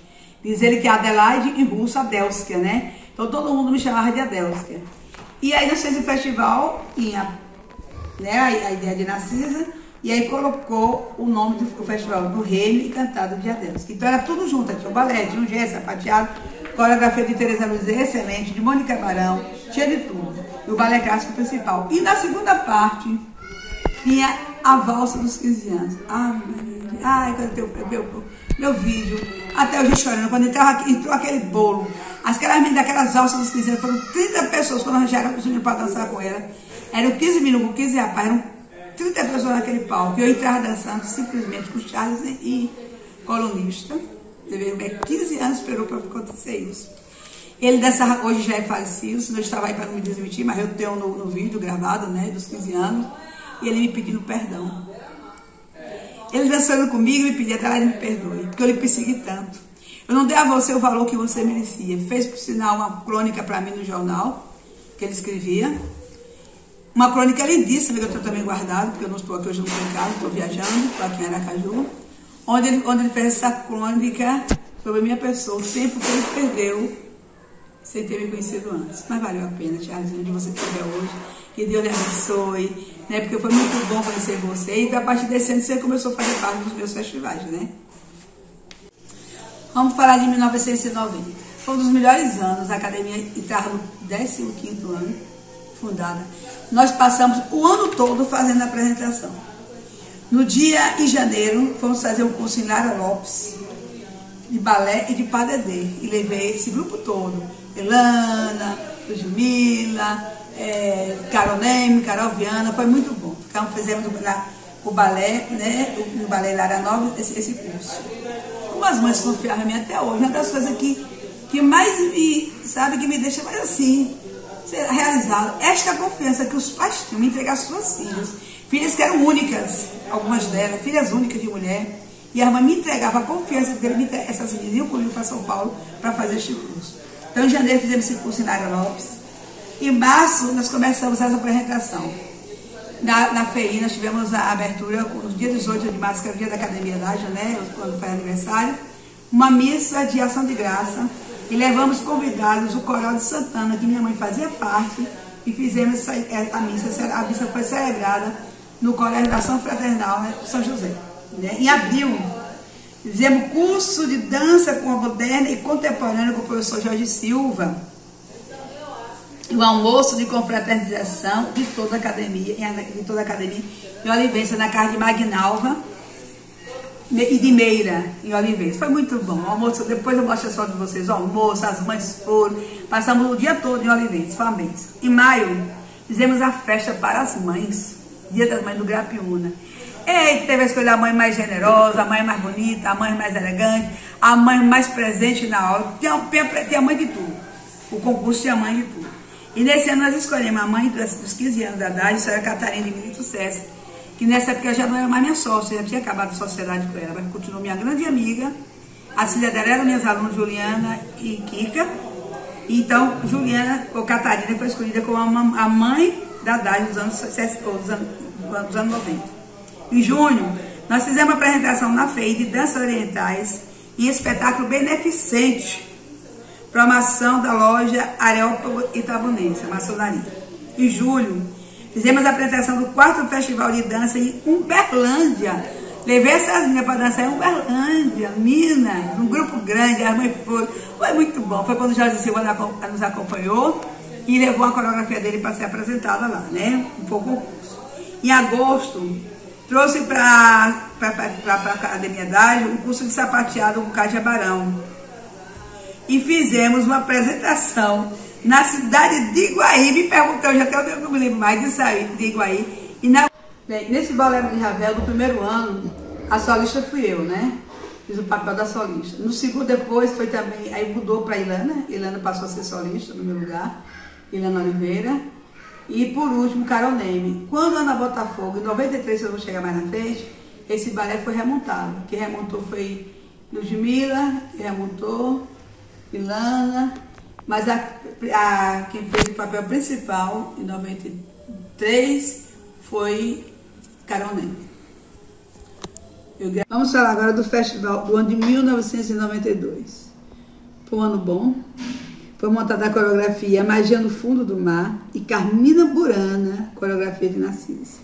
Diz ele que é Adelaide em russo, Adelska, né? Então todo mundo me chamava de Adelska. E aí nós fizemos o festival, tinha, né, a ideia de Narcisa, e aí colocou o nome do festival do Reino Encantado de Adelska. Então era tudo junto, tinha o balé, tinha o jazz sapateado, coreografia de Tereza Luiz, excelente, de Mônica Barão, tinha de tudo. E o balé clássico principal. E na segunda parte, tinha a valsa dos 15 anos. Ai, quando eu meu vídeo, até hoje chorando, quando entrou aquele bolo, aquelas meninas daquelas valsas dos 15 anos, foram 30 pessoas quando arranjaram o sonho para dançar com ela. Eram 15 minutos, 15 rapazes, eram 30 pessoas naquele palco. E eu entrava dançando simplesmente com o Charles e colunista. 15 anos esperou para acontecer isso. Ele dançava, hoje já é falecido, senão eu estava aí para não me desmentir, mas eu tenho no vídeo gravado, né, dos 15 anos, e ele me pedindo perdão. Ele dançando comigo, me pedia até lá, ele me perdoe, porque eu lhe persegui tanto. Eu não dei a você o valor que você merecia. Fez, por sinal, uma crônica para mim no jornal, que ele escrevia. Uma crônica lindíssima, que eu tenho também guardado, porque eu não estou aqui hoje, não estou em casa, estou viajando, estou aqui em Aracaju. Onde ele fez essa crônica sobre a minha pessoa, o tempo que ele perdeu sem ter me conhecido antes. Mas valeu a pena, Charles, onde você estiver hoje. Que Deus lhe abençoe, né? Porque foi muito bom conhecer você. E a partir desse ano você começou a fazer parte dos meus festivais, né? Vamos falar de 1990. Foi um dos melhores anos. A academia entrava no 15º ano, fundada. Nós passamos o ano todo fazendo a apresentação. No dia, em janeiro, fomos fazer um curso em Lara Lopes, de balé e de padedê. E levei esse grupo todo. Elana, Ludmila, Carol Neme, Carol Viana, foi muito bom. Fizemos o balé, né, no balé Lara Nova, esse curso. Como as mães confiavam em mim até hoje, uma das coisas que mais que me deixa mais assim, realizado, esta confiança que os pais tinham em entregar suas filhas que eram únicas, algumas delas, filhas únicas de mulher, e a mãe me entregava a confiança de ter essas meninas iam comigo para São Paulo para fazer este curso. Então, em janeiro, fizemos esse curso em Lara Lopes. Em março, nós começamos essa apresentação. Na FEI, nós tivemos a abertura, no dia 18 de março, que é o dia da Academia da Ágil, né? Quando foi aniversário. Uma missa de ação de graça. E levamos convidados o Coral de Santana, que minha mãe fazia parte. E fizemos a missa. A missa foi celebrada no Colégio da Ação Fraternal, né, de São José. Né? Em abril, fizemos curso de dança com a moderna e contemporânea com o professor Jorge Silva. O almoço de confraternização de toda a academia, em Olivença, na casa de Magnalva e de Meira, em Olivença. Foi muito bom. O almoço, depois eu mostro a foto de vocês. O almoço, as mães foram, passamos o dia todo em Olivença, foi uma bênção. Em maio, fizemos a festa para as mães, Dia das Mães do Grapiúna. E teve a escolha a mãe mais generosa, a mãe mais bonita, a mãe mais elegante, a mãe mais presente na aula. Tinha a mãe de tudo. O concurso tinha a mãe de tudo. E nesse ano nós escolhemos a mãe dos 15 anos da idade, a senhora Catarina de Milito César, que nessa época já não era mais minha sócia, já tinha acabado a sociedade com ela, mas continuou minha grande amiga. A filha dela era minhas alunas, Juliana e Kika. Então, Juliana, ou Catarina, foi escolhida como a mãe da idade dos anos 90. Em junho, nós fizemos uma apresentação na FEI de danças orientais e espetáculo beneficente, promoção da loja Areópago Itabunense, a maçonaria. Em julho, fizemos a apresentação do 4º Festival de Dança em Uberlândia. Levei essas meninas para dançar em Uberlândia, Minas, num grupo grande, as mães foram. Foi muito bom. Foi quando o Jorge Silva nos acompanhou e levou a coreografia dele para ser apresentada lá, né? Foi o concurso. Em agosto, trouxe para a Academia da Ágil um curso de sapateado com Cátia Barão. E fizemos uma apresentação na cidade de Iguaí. Me perguntou, já até eu não me lembro mais disso aí, de Iguaí. E nesse Bolero de Ravel, do primeiro ano, a solista fui eu, né? Fiz o papel da solista. No segundo, depois, foi também, aí mudou para Ilana. Ilana passou a ser solista no meu lugar. Ilana Oliveira. E por último, Carol Neme. Quando Ana Botafogo, em 93, eu vou chegar mais na frente, esse balé foi remontado. Quem remontou foi Ludmila, que remontou, Ilana, mas quem fez o papel principal em 93 foi Carol Neme. Vamos falar agora do festival do ano de 1992. Foi um ano bom. Foi montada a coreografia Magia no Fundo do Mar e Carmina Burana, coreografia de Narcisa.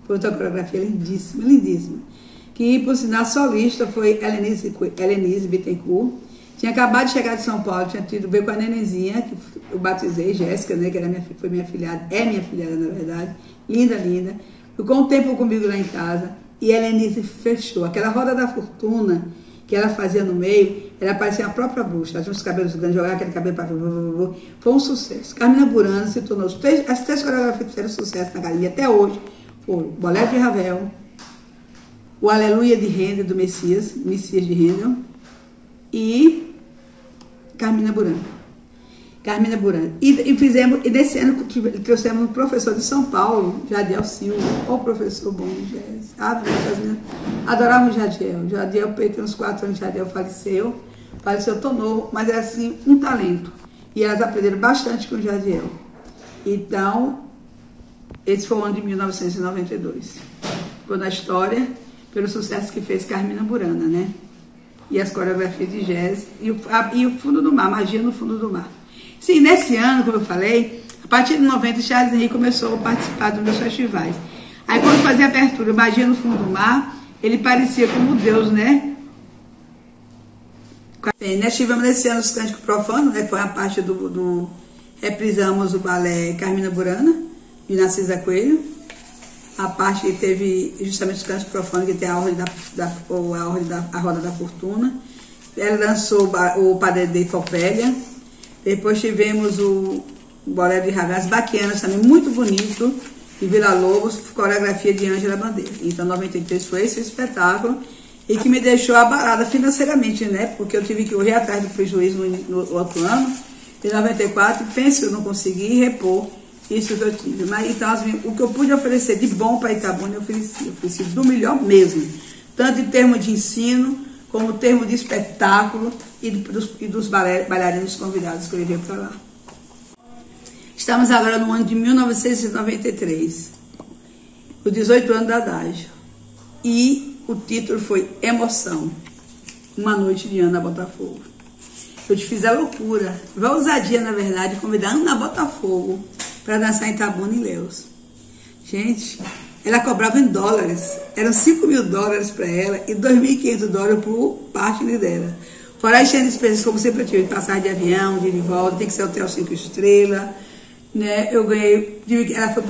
Foi outra coreografia lindíssima, lindíssima. Que, por sinal, solista foi Helenise Bittencourt. Tinha acabado de chegar de São Paulo, tinha tido ver com a nenenzinha, que eu batizei, Jéssica, né, que era foi minha filhada, é minha filhada, na verdade. Linda, linda. Ficou um tempo comigo lá em casa e a Helenise fechou. Aquela roda da fortuna que ela fazia no meio, ela parecia a própria bruxa. Ela tinha os cabelos grandes, jogava aquele cabelo para... Foi um sucesso. Carmina Burana se tornou... As 3 coreografias que fizeram sucesso na academia até hoje foram o Bolero de Ravel, o Aleluia de Handel, do Messias de Handel, e Carmina Burana. Carmina Burana. E fizemos, e nesse ano trouxemos um professor de São Paulo, Jadiel Silva, o professor bom de jazz. Adoravam o Jadiel. Jadiel, tem uns 4 anos, Jadiel faleceu tão novo, mas é assim, um talento. E elas aprenderam bastante com o Jadiel. Então, esse foi o ano de 1992. Ficou na história pelo sucesso que fez Carmina Burana, né? E as coreografias de jazz e o Fundo do Mar, Magia no Fundo do Mar. Sim, nesse ano, como eu falei, a partir de 90, o Charles Henrique começou a participar dos meus festivais. Aí, quando fazia a abertura, Magia no Fundo do Mar, ele parecia como Deus, né? Bem, nós tivemos nesse ano os Cânticos Profanos, né? Foi a parte reprisamos o balé Carmina Burana, de Narcisa Coelho. A parte que teve justamente os Cânticos Profanos, que tem a Roda da Fortuna. Ela lançou o Padre de Copélia. Depois tivemos o Bolero de Ravel, as Baquianas também, muito bonito, de Vila Lobos, coreografia de Ângela Bandeira. Então, 93 foi esse espetáculo e que me deixou abalada financeiramente, né? Porque eu tive que correr atrás do prejuízo no outro ano, em 94, penso que eu não consegui repor isso que eu tive. Mas, então, o que eu pude oferecer de bom para Itabuna, eu ofereci do melhor mesmo, tanto em termos de ensino, como termo de espetáculo e dos bailarinos convidados que eu levei para lá. Estamos agora no ano de 1993, os 18 anos da Adágio. E o título foi Emoção, uma noite de Ana Botafogo. Eu te fiz a loucura, a ousadia, na verdade, de convidar Ana Botafogo para dançar em Itabuna, em Ilhéus. Gente, ela cobrava em dólares, eram $5.000 para ela e $2.500 por partner dela. Fora as despesas, como sempre eu tive, passagem de avião, de volta, tem que ser hotel 5 estrelas, né? Eu ganhei, ela foi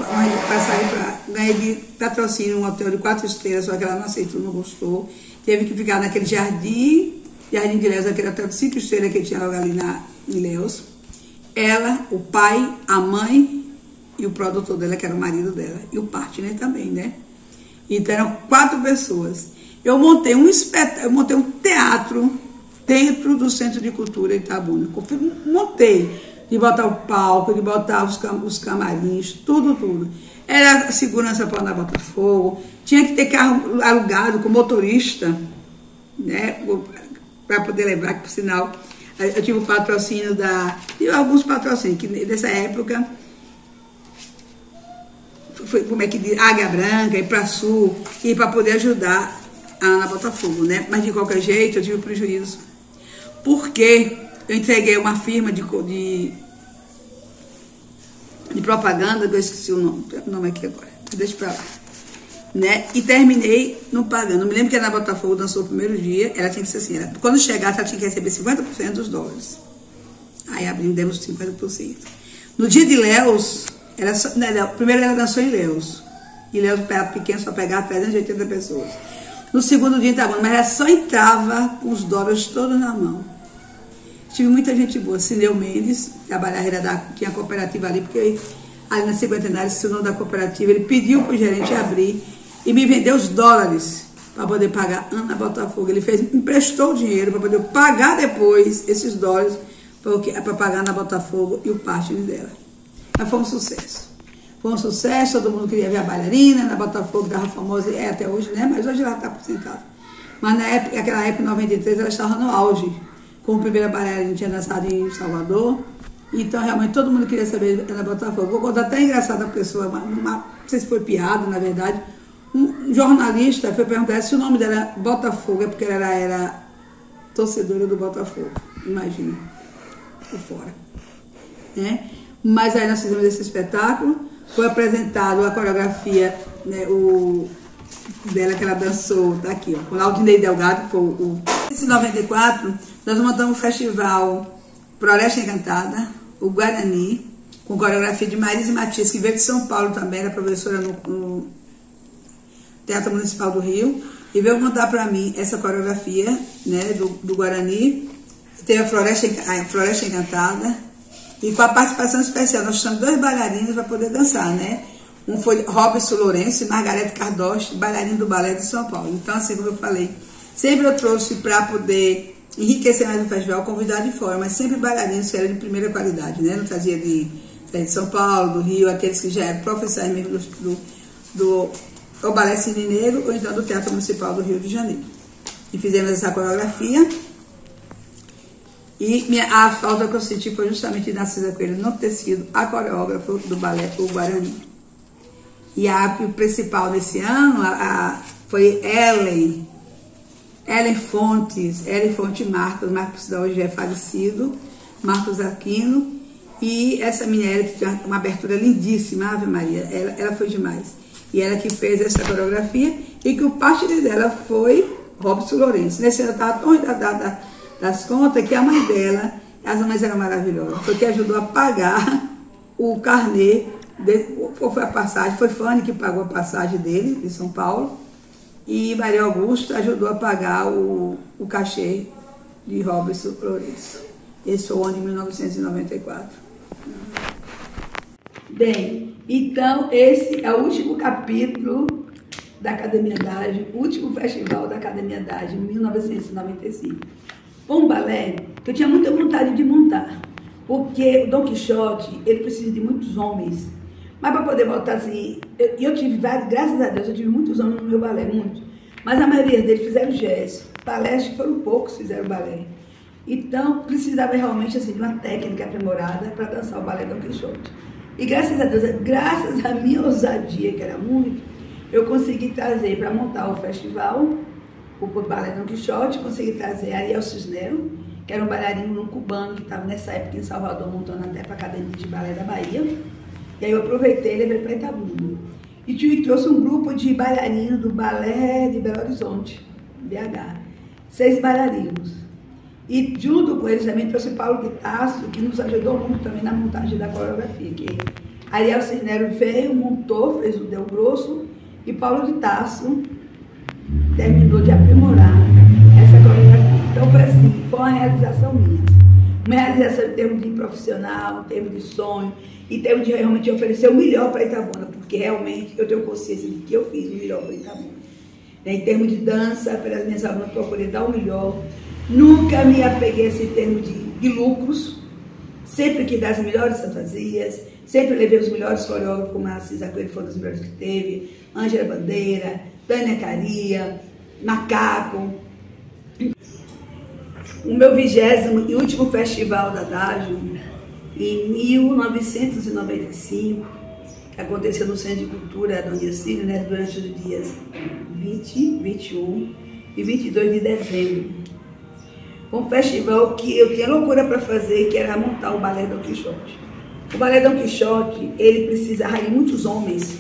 ganhei de patrocínio um hotel de 4 estrelas, só que ela não aceitou, não gostou. Teve que ficar naquele jardim de Ilhéus, aquele hotel de 5 estrelas que tinha logo ali em Ilhéus. Ela, o pai, a mãe e o produtor dela, que era o marido dela, e o partner também, né? Então eram 4 pessoas. Eu montei um teatro dentro do Centro de Cultura Itabuna. Montei, de botar o palco, de botar os camarins, tudo. Era segurança para Ana Botafogo, tinha que ter carro alugado com motorista, né? Para poder levar, que por sinal, eu tive o patrocínio tive alguns patrocínios, que nessa época, foi como é que diz, Águia Branca, e para Sul, e para poder ajudar a Ana Botafogo, né? Mas de qualquer jeito, eu tive prejuízo. Porque eu entreguei uma firma de propaganda, que eu esqueci o nome aqui agora, deixa pra lá, né? E terminei não pagando. Eu me lembro que a Ana Botafogo dançou o primeiro dia, ela tinha que ser assim, quando chegasse ela tinha que receber 50% dos dólares. Aí abrimos, demos 50%. No dia de Ilhéus, primeiro ela dançou em Ilhéus. Ilhéus pequeno, só pegava 380 pessoas. No segundo dia estava, mas ela só entrava com os dólares todos na mão. Tive muita gente boa. Cineu Mendes, tinha cooperativa ali, porque ali na Cinquentenária, esse é o nome da cooperativa, ele pediu para o gerente abrir e me vendeu os dólares para poder pagar Ana Botafogo. Ele emprestou o dinheiro para poder pagar depois esses dólares para pagar Ana Botafogo e o partner dela. Mas foi um sucesso. Foi um sucesso, todo mundo queria ver a bailarina, Ana Botafogo estava famosa, até hoje, né? Mas hoje ela está aposentada. Mas naquela época, em 93, ela estava no auge. Como primeira bailarina, tinha dançado em Salvador. Então, realmente, todo mundo queria saber Ana Botafogo. Vou contar até engraçada a pessoa, não sei se foi piada, na verdade. Um jornalista foi perguntar se o nome dela era Botafogo, é porque ela era torcedora do Botafogo. Imagina, por fora. Né? Mas aí nós fizemos esse espetáculo. Foi apresentado a coreografia, né, dela que ela dançou, tá aqui, ó, com Laudinei Delgado, que foi Em 94, nós montamos o festival Floresta Encantada, o Guarani, com coreografia de Marise Matias, que veio de São Paulo também, era professora no Teatro Municipal do Rio, e veio montar para mim essa coreografia, né, do Guarani. Teve a Floresta Encantada, e com a participação especial, nós chamamos 2 bailarinos para poder dançar, né? Um foi Robson Lourenço e Margarete Cardoche, bailarino do Balé de São Paulo. Então, assim como eu falei, sempre eu trouxe para poder enriquecer mais o festival, convidar de fora, mas sempre bailarinos que eram de primeira qualidade, né? Não trazia de São Paulo, do Rio, aqueles que já eram profissionais mesmo do Balé Cine Negro, ou então do Teatro Municipal do Rio de Janeiro. E fizemos essa coreografia. E a falta que eu senti foi justamente de Narcisa Coelho não ter sido a coreógrafa do balé, o Guarani. E o principal desse ano foi Ellen Fontes Marcos da hoje é falecido, Marcos Aquino, e essa menina que tinha uma abertura lindíssima, Ave Maria, ela foi demais. E ela que fez essa coreografia, e que o partner dela foi Robson Lourenço. Nesse ano eu estava tão das contas que a mãe dela, as mães eram maravilhosas, foi que ajudou a pagar o carnê, foi a passagem, foi Fanny que pagou a passagem dele, de São Paulo, e Maria Augusta ajudou a pagar o cachê de Robson Lourenço. Esse foi o ano de 1994. Bem, então esse é o último capítulo da Academia Adágio, o último festival da Academia Adágio, em 1995. Um balé que eu tinha muita vontade de montar, porque o Dom Quixote, ele precisa de muitos homens, mas para poder botar assim, eu tive vários, graças a Deus, eu tive muitos homens no meu balé, muitos, mas a maioria deles fizeram gesso, palestras foram poucos que fizeram balé, então precisava realmente assim, de uma técnica aprimorada para dançar o balé Dom Quixote. E graças a Deus, graças à minha ousadia, que era muito, eu consegui trazer para montar o festival, o Balé Dom Quixote, consegui trazer Ariel Cisnero, que era um bailarino cubano que estava nessa época em Salvador, montando até para a Academia de Balé da Bahia. E aí eu aproveitei e levei para Itabuna. E trouxe um grupo de bailarinos do Balé de Belo Horizonte, BH. 6 bailarinos. E junto com eles também trouxe Paulo de Tasso, que nos ajudou muito também na montagem da coreografia. Que Ariel Cisnero veio, montou, fez o Deu Grosso, e Paulo de Tasso terminou de aprimorar essa coreografia. Então foi assim, foi uma realização minha. Uma realização em termos de profissional, em termos de sonho, em termos de realmente oferecer o melhor para Itabuna, porque realmente eu tenho consciência de que eu fiz o melhor para Itabuna. Em termos de dança, pelas minhas alunas, procurei dar o melhor. Nunca me apeguei a esse termo de lucros. Sempre quis dar as melhores fantasias, sempre levei os melhores coreógrafos, como a Cisa Coelho foi um dos melhores que teve, Ângela Bandeira, Tânia Caria, Macaco. O meu 20º e último festival da Dágio, em 1995, que aconteceu no Centro de Cultura Dona Cecília, né, durante os dias 20, 21 e 22 de dezembro. Um festival que eu tinha loucura para fazer, que era montar o Balé Dom Quixote. O Balé Dom Quixote, ele precisava de muitos homens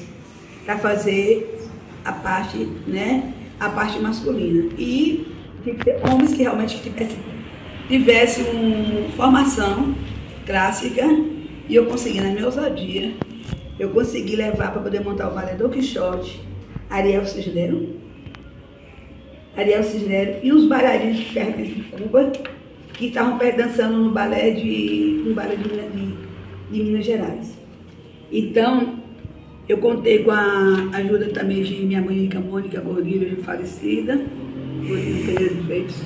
para fazer a parte, né, a parte masculina. E tinha que ter homens que realmente tivessem uma formação clássica, e eu consegui, na minha ousadia, eu consegui levar para poder montar o Balé Dom Quixote, Ariel Cisnero e os bailarinos de Cuba, que estavam dançando no balé de Minas Gerais. Então, eu contei com a ajuda também de minha mãe, Mônica Gordilho, falecida, Gordilho Pereira de Freitas,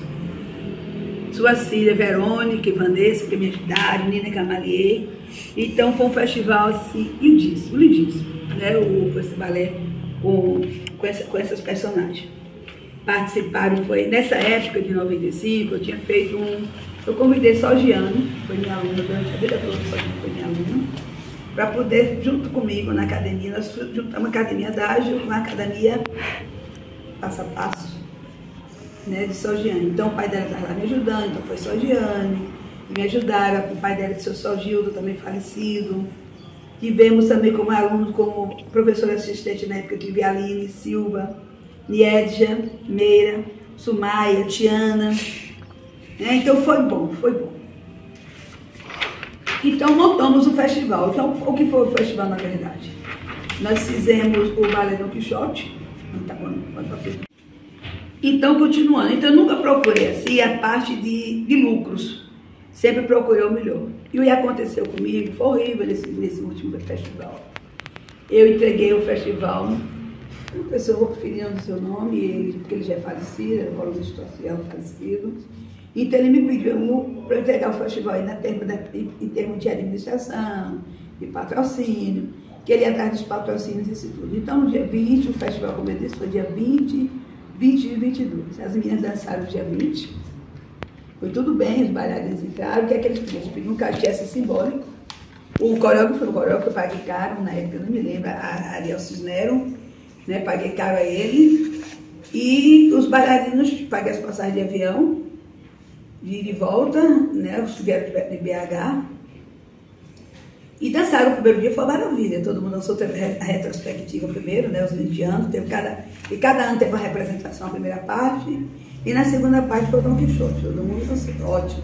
sua filha Verônica e Vanessa, que me ajudaram, Nina Camalier. Então, foi um festival assim, lindíssimo, né? Esse balé com essas personagens. Participaram, foi nessa época de 95, eu tinha feito eu convidei Sogiane, foi minha aluna durante a vida toda, Sogiane foi minha aluna, para poder, junto comigo na academia, nós juntamos a Academia Dágio com a Academia Passo a Passo, né, de Sogiane. Então o pai dela estava lá me ajudando, então foi Sogiane, me ajudaram, o pai dela de seu Sogildo, também falecido. Tivemos também como alunos, como professora assistente na época, tive Aline Silva, Niedja, Meira, Sumaia, Tiana, né? Então foi bom, foi bom. Então montamos o festival. Então, o que foi o festival na verdade? Nós fizemos o Balé Dom Quixote. Então, continuando. Então, eu nunca procurei assim a parte de lucros. Sempre procurei o melhor. E o que aconteceu comigo foi horrível nesse último festival. Eu entreguei o festival. A pessoa, vou preferir não dizer o nome, porque ele já é falecido, era colunista social falecido. Então ele me pediu para entregar o festival em termos de administração, de patrocínio, que ele ia atrás dos patrocínios e isso tudo. Então no dia 20, o festival, como eu disse, foi dia 20 e 22. As meninas dançaram no dia 20. Foi tudo bem, os bailarinos entraram, que é que eles pediam um cachê simbólico. O coreógrafo eu paguei caro, na época eu não me lembro, a Ariel Cisnero. Né, paguei caro a ele, e os bailarinos paguei as passagens de avião, de ida e volta, né, os que vieram de BH, e dançaram o primeiro dia, foi uma maravilha, todo mundo dançou, teve a retrospectiva primeiro, né, os 20 anos, cada ano teve uma representação, a primeira parte, e na segunda parte foi o Dom Quixote, todo mundo dançou, ótimo.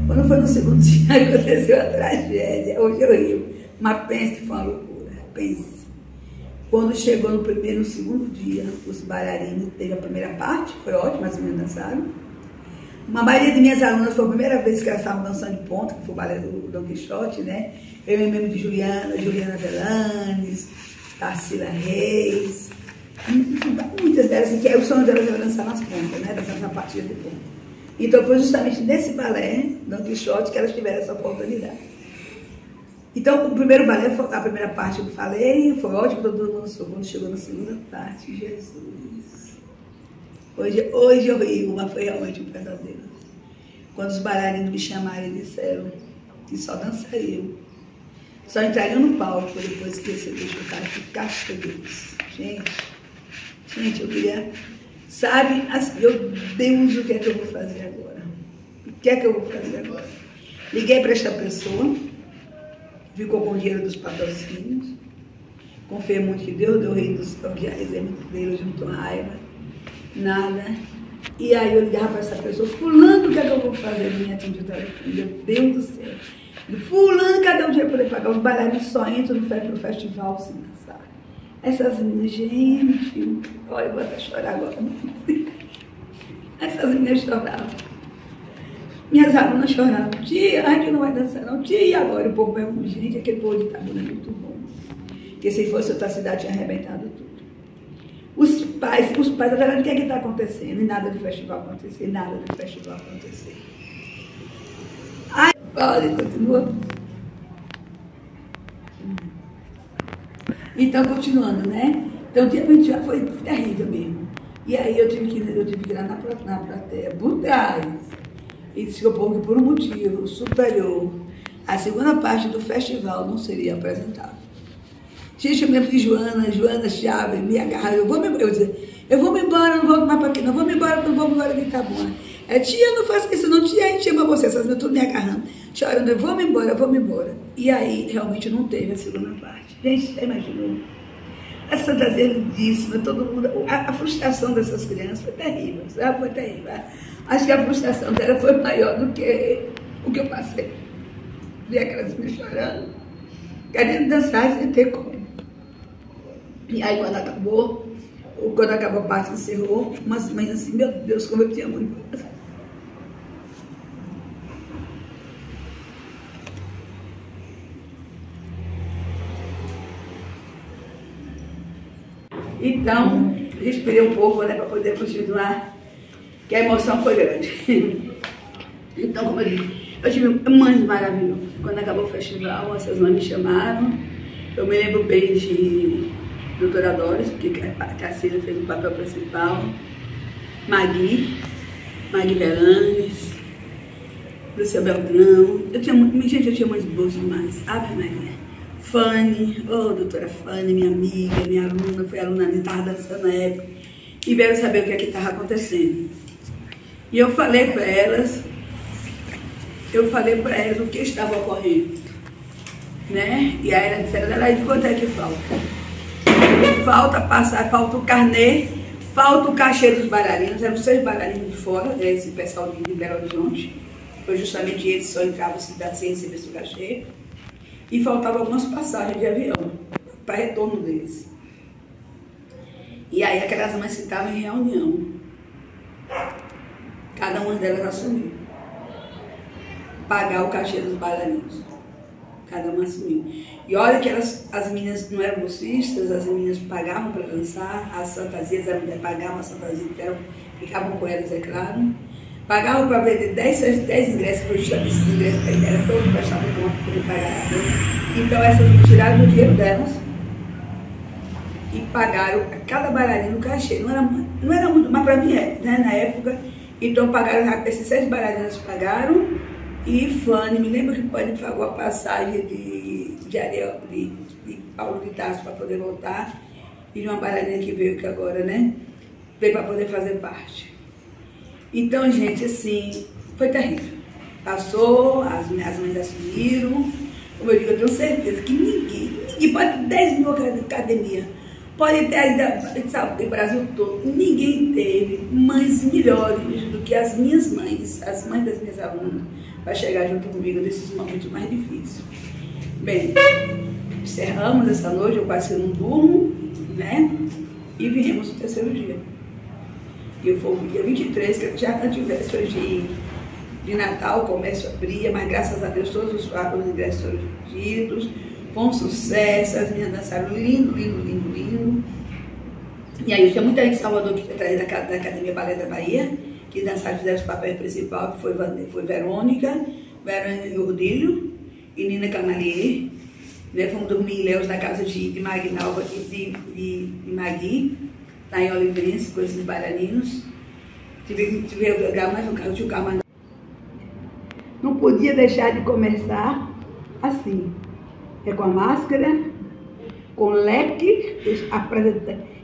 Quando foi no segundo dia, aconteceu a tragédia, hoje eu rio, mas pense que foi uma loucura, pense. Quando chegou no primeiro e no segundo dia, os bailarinos, teve a primeira parte, foi ótimo, as meninas dançaram. Uma maioria de minhas alunas foi a primeira vez que elas estavam dançando de ponta, que foi o balé do Dom Quixote, né? Eu mesmo de Juliana Velanes, Tarsila Reis, muitas delas, assim, que é o sonho delas era dançar nas pontas, né? Dançar na partida de ponta. Então foi justamente nesse balé, Dom Quixote, que elas tiveram essa oportunidade. Então, o primeiro balé, a primeira parte que eu falei, foi ótimo, todo mundo quando chegou na segunda parte, Jesus. Hoje eu rio, mas foi realmente um pesadelo. Quando os bailarinos me chamaram e disseram que só dançariam Só entrariam no palco depois que receber o casca deles. Gente, eu queria... Sabe, meu Deus, o que é que eu vou fazer agora? O que é que eu vou fazer agora? Liguei para esta pessoa, ficou com o dinheiro dos patrocínios, confiei muito que Deus deu o rei do céu, que a reserva dele juntou raiva, nada. E aí eu ligava para essa pessoa, fulano, o que é que eu vou fazer? Ele me atendeu o telefone, meu Deus do céu. Fulano, cadê o dinheiro para poder pagar? Os bailarinos só entram pro festival se dançar. Essas meninas, gente, olha, eu vou até chorar agora. Essas meninas choravam. Minhas alunas choravam. Tia, a gente não vai dançar não. Tia, e agora? O povo pergunta, gente, aquele povo de Itabuna é muito bom. Porque se fosse outra cidade, tinha arrebentado tudo. Os pais, agora o que é que está acontecendo? E nada do festival acontecer, nada do festival acontecer. Ai, olha, continua. Então, continuando, né? Então, o dia 21 foi terrível mesmo. E aí eu tive que ir lá na plateia, por trás. E disse que o povo, por um motivo superior, a segunda parte do festival não seria apresentada. Gente, eu me lembro de Joana Chaves, me agarraram, eu vou me embora, não volto mais para aqui, não vou me embora, não vou embora de Itabuna. Tia, não faça isso não, tia, a gente ama você, essas tudo me agarrando, chorando, eu vou me embora. E aí, realmente, não teve a segunda parte. Gente, você imaginou? A fantasia lindíssima, todo mundo, a frustração dessas crianças foi terrível, sabe? Foi terrível. Acho que a frustração dela foi maior do que o que eu passei. Vi aquelas meninas chorando, querendo dançar sem ter como. E aí, quando acabou a parte, encerrou, umas mães assim, meu Deus, como eu tinha muito. Então, eu esperei um pouco, né, para poder continuar, que a emoção foi grande. Então, como eu disse, eu tive mães maravilhosas. Quando acabou o festival, essas mães me chamaram. Eu me lembro bem de Doutora Doris, porque a Cília fez o papel principal. Magui Veranes, Lúcia Beltrão. Eu tinha mães boas demais. Ave Maria. Fanny, doutora Fanny, minha amiga, minha aluna, foi aluna minha, estava dançando na época, e vieram saber o que é que estava acontecendo. E eu falei para elas o que estava ocorrendo, né? E aí elas disseram, de quanto é que falta? Falta o carnê, falta o cachê dos bailarinos, eram 6 bailarinos de fora, esse pessoal de Belo Horizonte, foi justamente eles só entravam sem receber seu cachê. E faltavam algumas passagens de avião para retorno deles. E aí aquelas mães que estavam em reunião, cada uma delas assumiu pagar o cachê dos bailarinos. Cada uma assumiu. E olha que as meninas não eram bolsistas, as meninas pagavam para dançar, as fantasias, a mulher pagava as fantasias, ficavam com elas, é claro. Pagavam para vender 10 ingressos, foi justamente esses ingressos, era todo prestado conta para ele pagar. Então essas tiraram do dinheiro delas e pagaram a cada bailarino o cachê. Não era muito, mas para mim é, né, na época. Então pagaram, esses 6 bailarinos pagaram, e Fanny, me lembro que Fanny pagou a passagem de Paulo de Tarso para poder voltar, e de uma bailarina que veio que agora, né, veio para poder fazer parte. Então, gente, assim, foi terrível. Passou, as mães assumiram. Como eu digo, eu tenho certeza que ninguém pode ter 10 mil academias, pode ter ainda, sabe, o Brasil todo, ninguém teve mães melhores do que as minhas mães, as mães das minhas alunas, para chegar junto comigo nesses momentos mais difíceis. Bem, encerramos essa noite, eu quase não durmo, né? E viemos no terceiro dia. E foi o dia 23, que já antivéspera de Natal, o comércio abria, mas graças a Deus todos os ingressos foram vendidos, foi um sucesso, as meninas dançaram lindo. E aí tinha muita gente de Salvador que tinha trazido da Academia Balé da Bahia, que dançaram, fizeram os papéis principais, que foi Verônica Rodilho e Nina Camalier, né? Fomos dormir em Léus, na casa de Magnalva e de Magui, lá em Oliveirense, com esses bailarinos. Tive que pegar mais um carro, tinha o carro. Não podia deixar de começar assim. é com a máscara, com leque,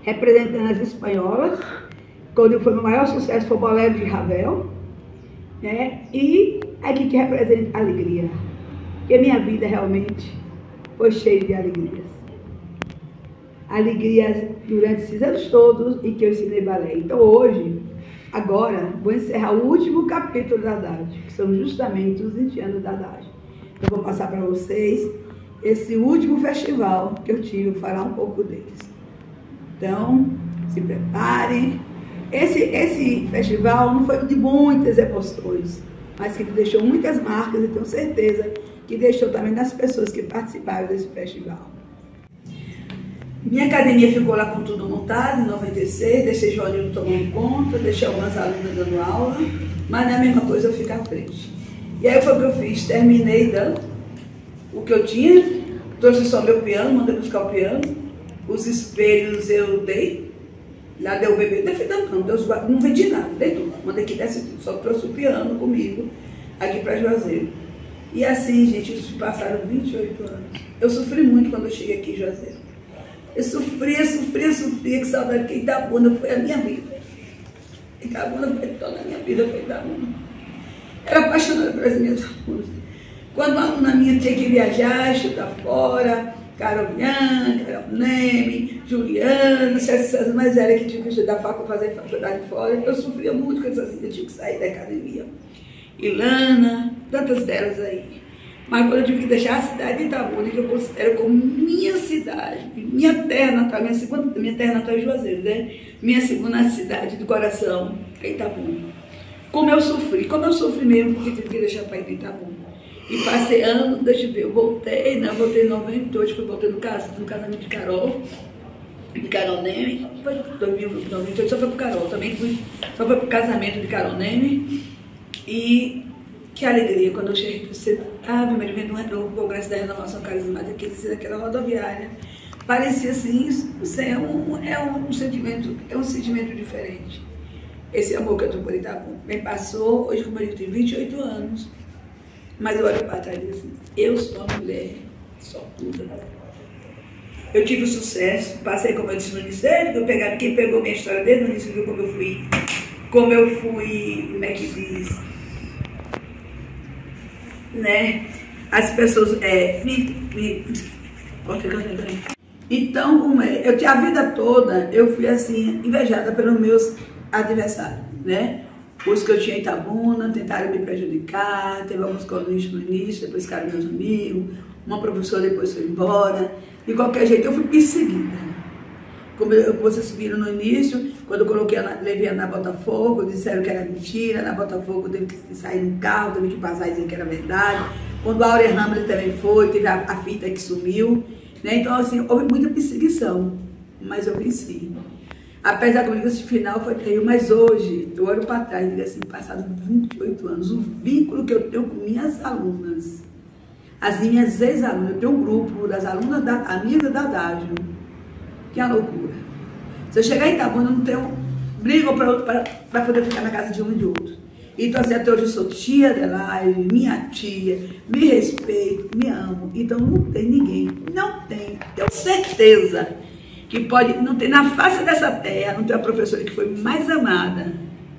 representando as espanholas, quando foi o maior sucesso foi o Bolero de Ravel, né? E aqui que representa a alegria, porque a minha vida realmente foi cheia de alegrias. Alegrias durante esses anos todos e que eu ensinei balé. Então hoje, agora, vou encerrar o último capítulo da Haddad, que são justamente os 20 anos da Haddad. Eu vou passar para vocês esse último festival que eu tive, vou falar um pouco deles. Então, se preparem. Esse festival não foi de muitas emoções, mas que me deixou muitas marcas e tenho certeza que deixou também nas pessoas que participaram desse festival. Minha academia ficou lá com tudo montado, em 96, deixei Joaninho tomando conta, deixei algumas alunas dando aula, mas não é a mesma coisa eu ficar à frente. E aí foi o que eu fiz, terminei dando o que eu tinha, trouxe só meu piano, mandei buscar o piano, os espelhos eu dei, lá deu o bebê, não vendi nada, dei tudo, mandei que desse tudo, só trouxe o piano comigo aqui para Juazeiro. E assim, gente, isso passaram 28 anos. Eu sofri muito quando eu cheguei aqui em Juazeiro. Eu sofria, que saudade, que Itabuna foi a minha vida. Itabuna foi toda a minha vida, foi Itabuna. Era apaixonada pelas minhas alunas. Quando uma aluna minha tinha que viajar, estudar fora, Carol Bianca, Carol Neme, Juliana, essas mais velhas que tinham que estudar fazer faculdade fora, eu sofria muito com essas filhas, tinha que sair da academia. Ilana, tantas delas aí. Mas quando eu tive que deixar a cidade de Itabuna, que eu considero como minha cidade, minha terra natal, minha terra natal é Juazeiro, né? Minha segunda cidade do coração é Itabuna. Como eu sofri mesmo, porque tive que deixar para ir de Itabuna. E passei anos, deixa eu ver, eu voltei, né? Voltei em 98, voltei no casamento de Carol Neme, foi 2098, só foi pro Carol, também fui, só foi pro casamento de Carol Neme. E que alegria quando eu cheguei, você estava me vendo um congresso da renovação carismática, aquela rodoviária. Parecia assim, um sentimento diferente. Esse amor que eu estou por Itabuna. Bem, passou, hoje como eu digo, tenho 28 anos, mas eu olho para trás e digo assim, eu sou uma mulher sortuda. Eu tive sucesso, passei, como eu disse, no ministério, quem pegou minha história desde o início, viu como eu fui, como é que diz, né? As pessoas, então, como é? Eu tinha a vida toda, eu fui assim, invejada pelos meus adversários, né? Os que eu tinha em Itabuna tentaram me prejudicar, teve alguns colunistas no início, depois ficaram meus amigos, uma professora depois foi embora, de qualquer jeito eu fui perseguida. Como vocês viram no início, quando eu levei a na Botafogo, disseram que era mentira, na Botafogo teve que sair no carro, teve que passar e dizer que era verdade. Quando a Aurea Hamlet também foi, teve a fita que sumiu, né? Então assim, houve muita perseguição, mas eu venci. Apesar que eu digo, esse final foi terrível, mas hoje, eu olho para trás e digo assim, passados 28 anos, o vínculo que eu tenho com minhas alunas, as minhas ex-alunas, eu tenho um grupo das alunas amigas da Haddad, que é uma loucura. Se eu chegar em Itabuna, eu não tenho briga para poder ficar na casa de um e de outro. Então, assim, até hoje eu sou tia Adelaide, minha tia, me respeito, me amo. Então, não tem ninguém, não tem, tenho certeza que não tem na face dessa terra, não tem uma professora que foi mais amada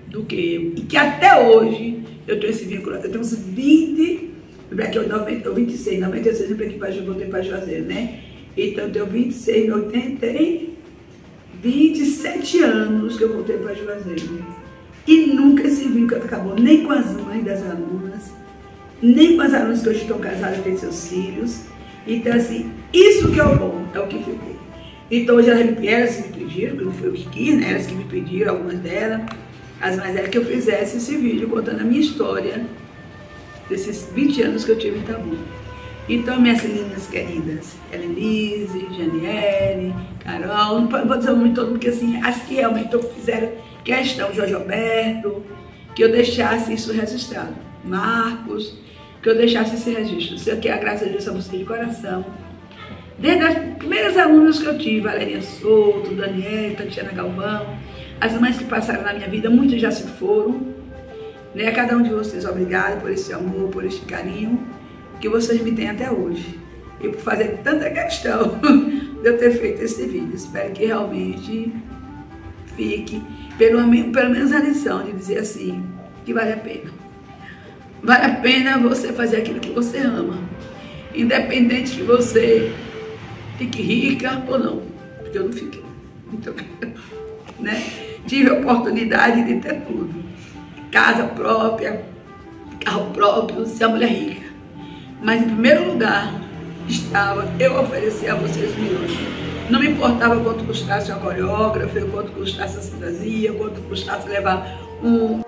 do que eu. E que até hoje eu tenho esse vínculo, eu tenho uns 26, 96, eu voltei para Juazeiro, né? Então eu tenho 26, 80 e 27 anos que eu voltei para Juazeiro. E nunca esse vínculo acabou, nem com as mães das alunas, nem com as alunas que hoje estão casadas e têm seus filhos. Então, assim, isso que é o bom, é o que ficou. Então, hoje elas me pediram, que não foi eu que quis, né? Elas que me pediram, algumas delas, as mais velhas, que eu fizesse esse vídeo contando a minha história desses 20 anos que eu tive em Itabuna. Então, minhas meninas queridas, Helenise, Janiele, Carol, não vou dizer o nome todo, porque assim, as que realmente fizeram questão, Jorge Alberto, que eu deixasse isso registrado. Marcos, que eu deixasse esse registro. Sei que, graças a Deus, a você de coração. Desde as primeiras alunas que eu tive, Valerinha Souto, Daniela, Tatiana Galvão, as mães que passaram na minha vida, muitas já se foram. Né? A cada um de vocês, obrigado por esse amor, por esse carinho que vocês me têm até hoje. e por fazer tanta questão de eu ter feito esse vídeo. Espero que realmente fique, pelo menos a lição de dizer assim, que vale a pena. Vale a pena você fazer aquilo que você ama, independente que você fique rica ou não, porque eu não fiquei. Então, né? Tive a oportunidade de ter tudo, casa própria, carro próprio, ser uma mulher rica. Mas em primeiro lugar estava eu oferecer a vocês milhões. Não me importava quanto custasse uma coreógrafa, quanto custasse a fantasia, quanto custasse levar um